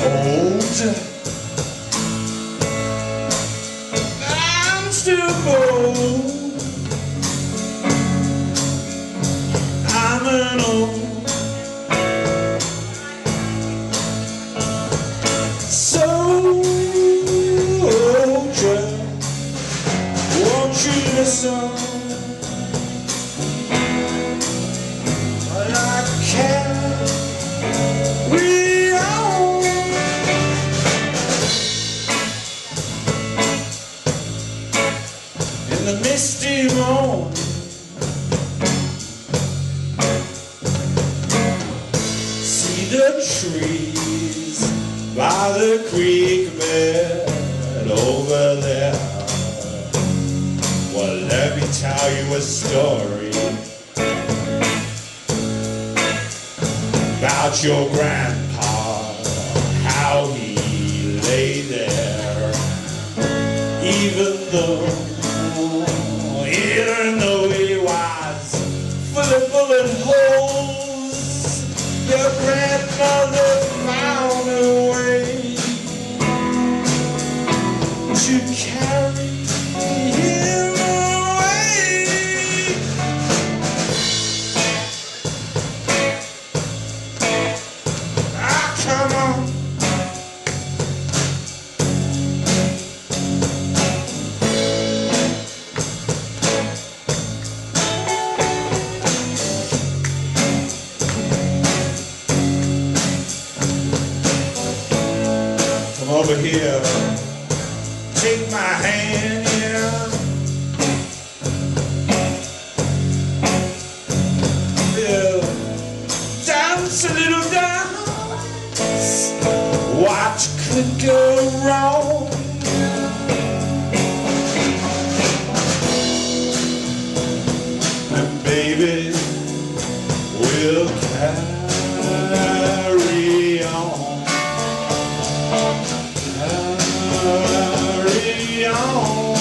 hold. I'm still bold. I'm an old soldier. Won't you listen? But I carry on in the misty morning. See the trees by the creek bed over there. Well, let me tell you a story about your grandpa, how he lay there, even though he was full of bullet holes. Your grandmother found a way to carry him away. Ah, come on. Come over here. Take my hand, yeah. Yeah. Dance a little dance. What could go wrong? And baby, we'll carry on. Carry on,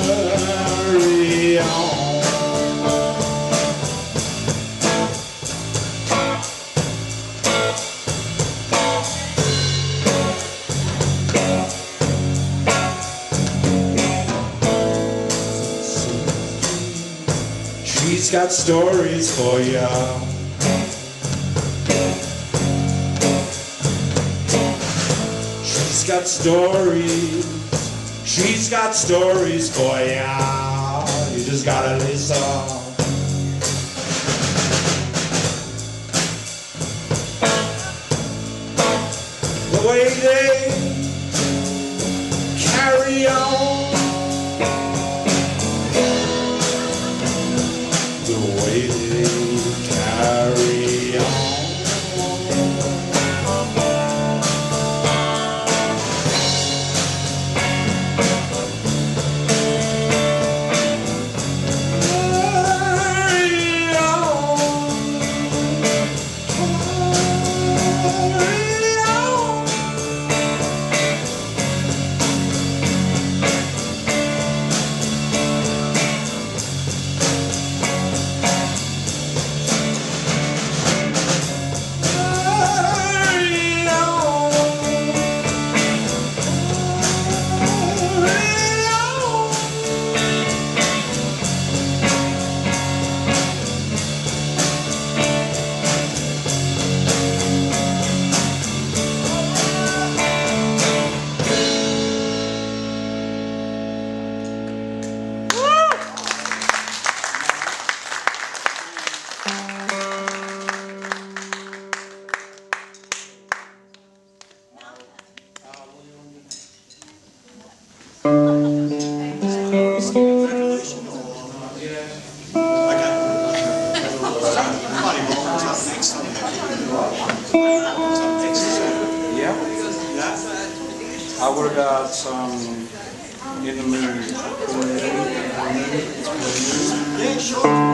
carry on. She's got stories for ya. She's got stories. She's got stories for ya. You just gotta listen. The way they carry on. The way they carry on. What about in the mood? Yeah, sure.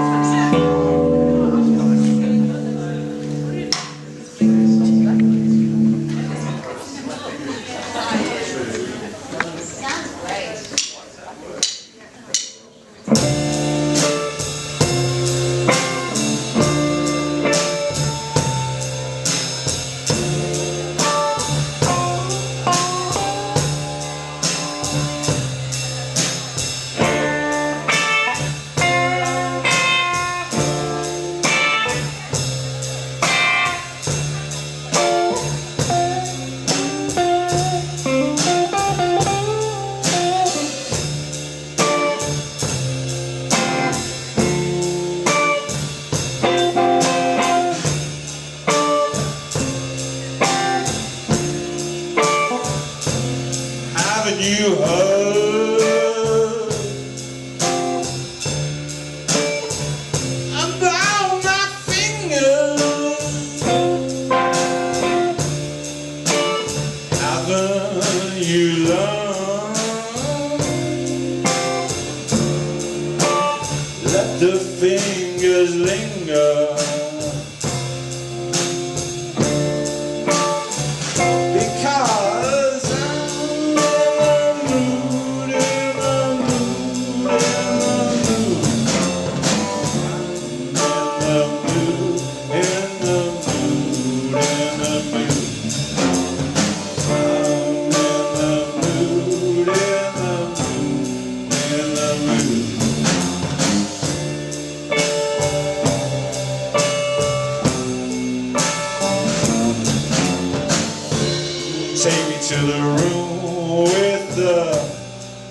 Take me to the room with the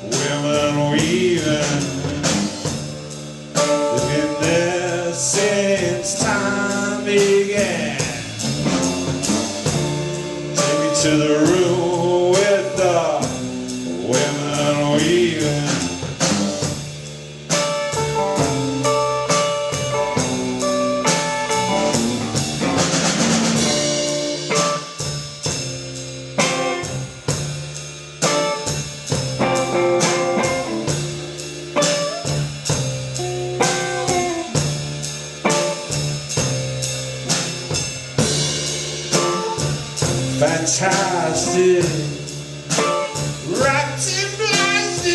women weaving. They've been there since time began. Take me to the room with the women weaving. Fantastic, wrapped in plastic.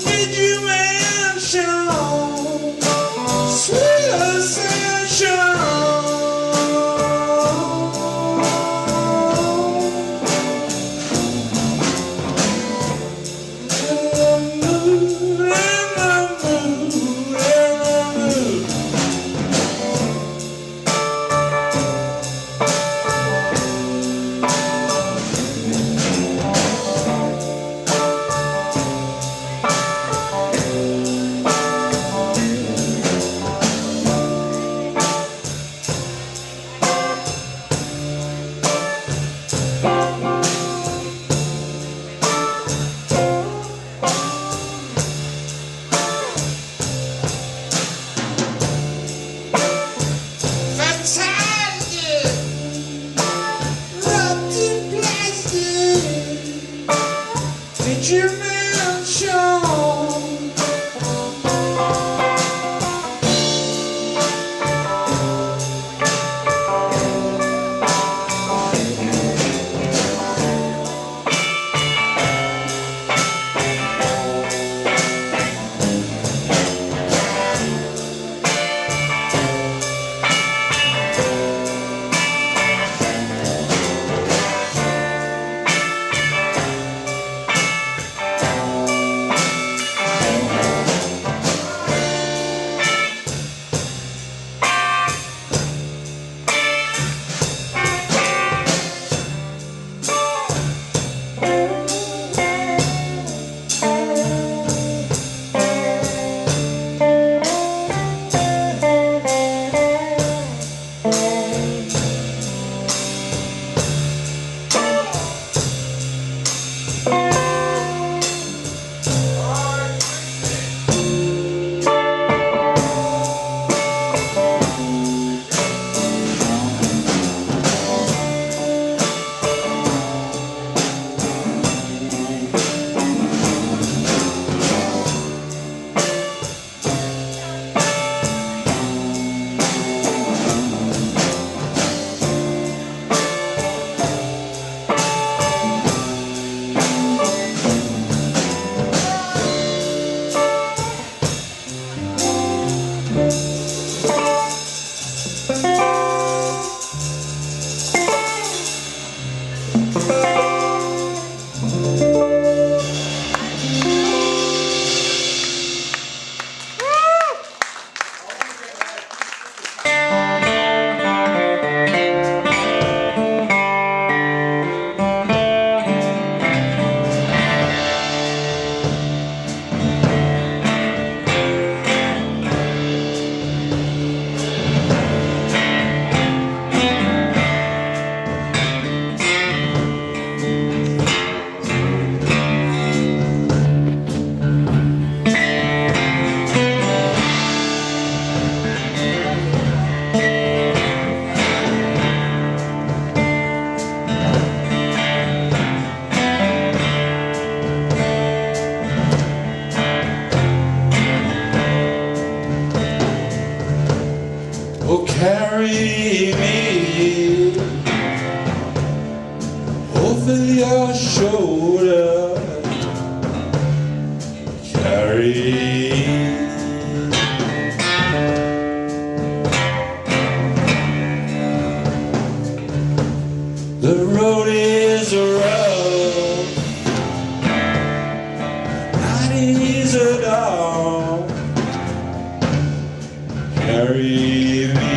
Did you mention sweet ascension? In the mood, in the mood, in the mood. Did you mention oh, carry me over your shoulder, carry the road is rough, night is a dark, carry me.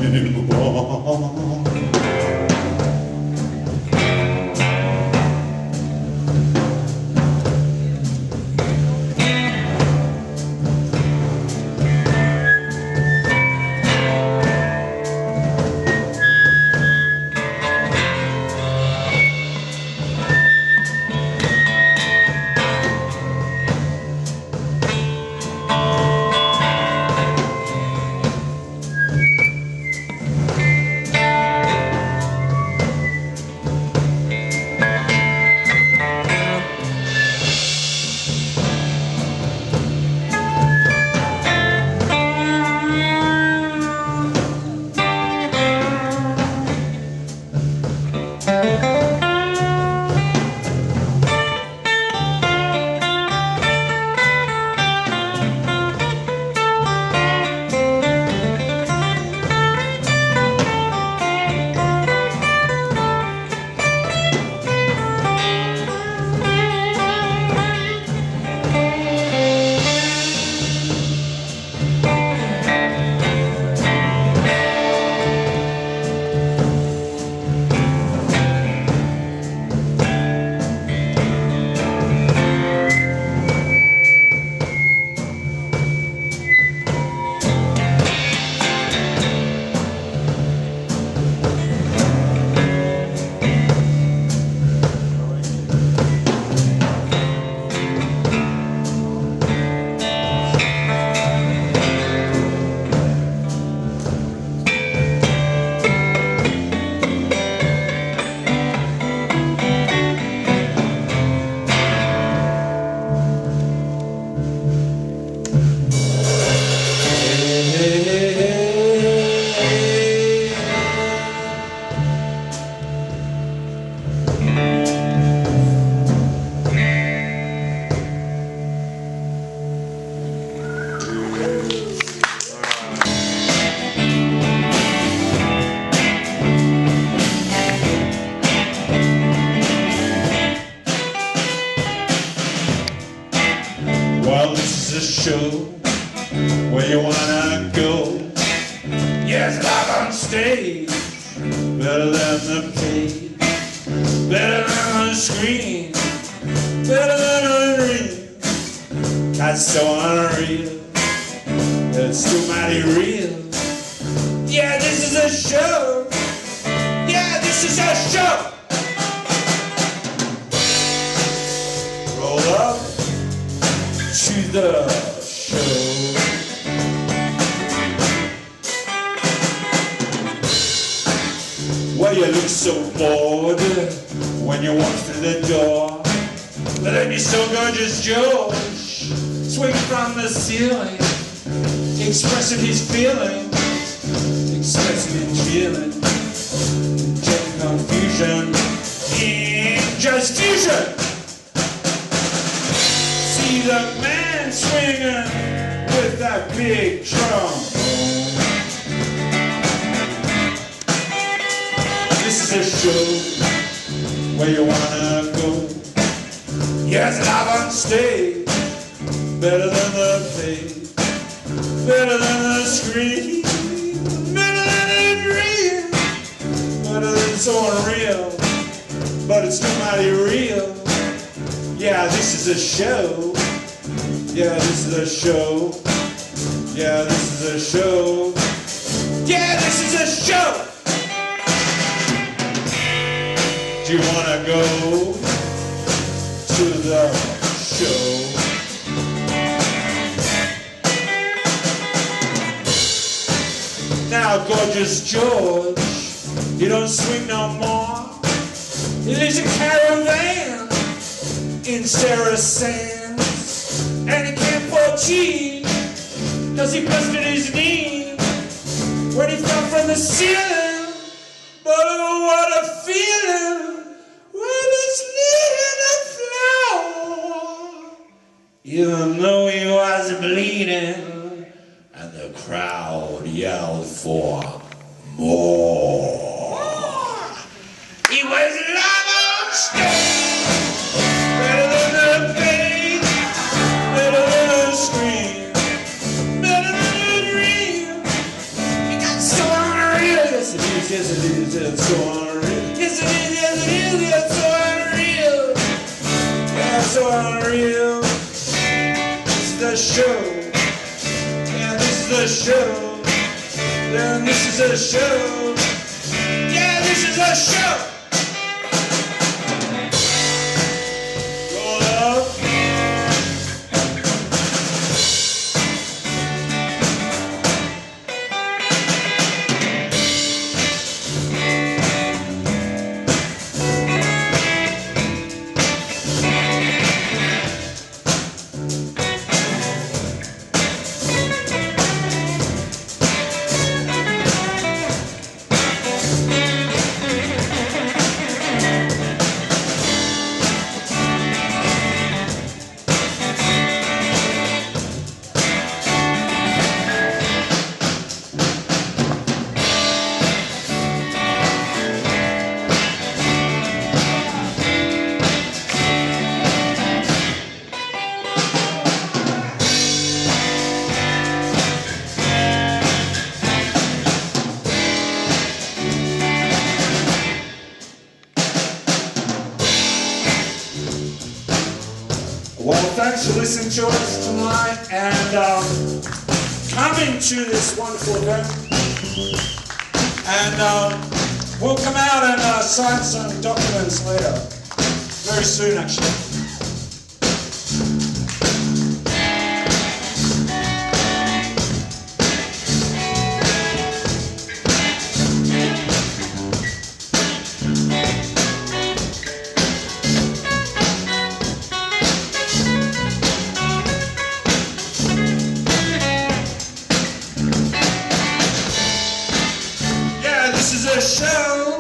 anymore. Well, this is a show where you wanna go. Yes, live on stage, better than the page, better than on the screen, better than unreal. That's so unreal, it's too mighty real. Yeah, this is a show. Yeah, this is a show. Roll up to the show. Well, you look so bored when you walk through the door, but then you're so gorgeous, George, swinging from the ceiling, expressing his feeling, expressing and feeling, getting confusion in just fusion. See the man swinging with that big trombone. This is a show where you wanna go. Yes, live on stage, better than the page, better than the screen, better than a dream, better than so unreal, but it's too mighty real. Yeah, this is a show. Yeah, this is a show. Yeah, this is a show. Yeah, this is a show. Do you wanna go to the show? Now, gorgeous George, he don't swing no more. He lives in caravan in Sarah Sands, and he can't pour cheese, cause he busted his knee when he fell from the ceiling. But oh, what a feeling when it's near the floor, even though he was bleeding, and the crowd yelled for more. He was live on stage, better than the page, better than the screen, better than a dream. He got so unreal. Yes it is, it's so unreal. Yes it is, it's so unreal. Yeah, it's so unreal. This is the show. Yeah, this is the show. Yeah, this is the show. Yeah, this is the show. Roll up. Well, thanks for listening to us tonight and coming to this wonderful event. And we'll come out and sign some documents later, very soon actually. Show. Yeah, this is a show.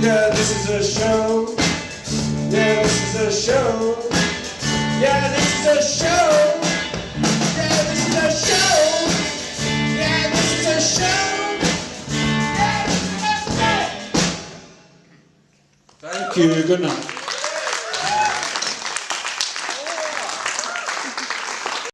Yeah, this is a show. Yeah, this is a show. Yeah, this is a show. Yeah, this is a show. Yeah, this is a show. Thank you. Good night.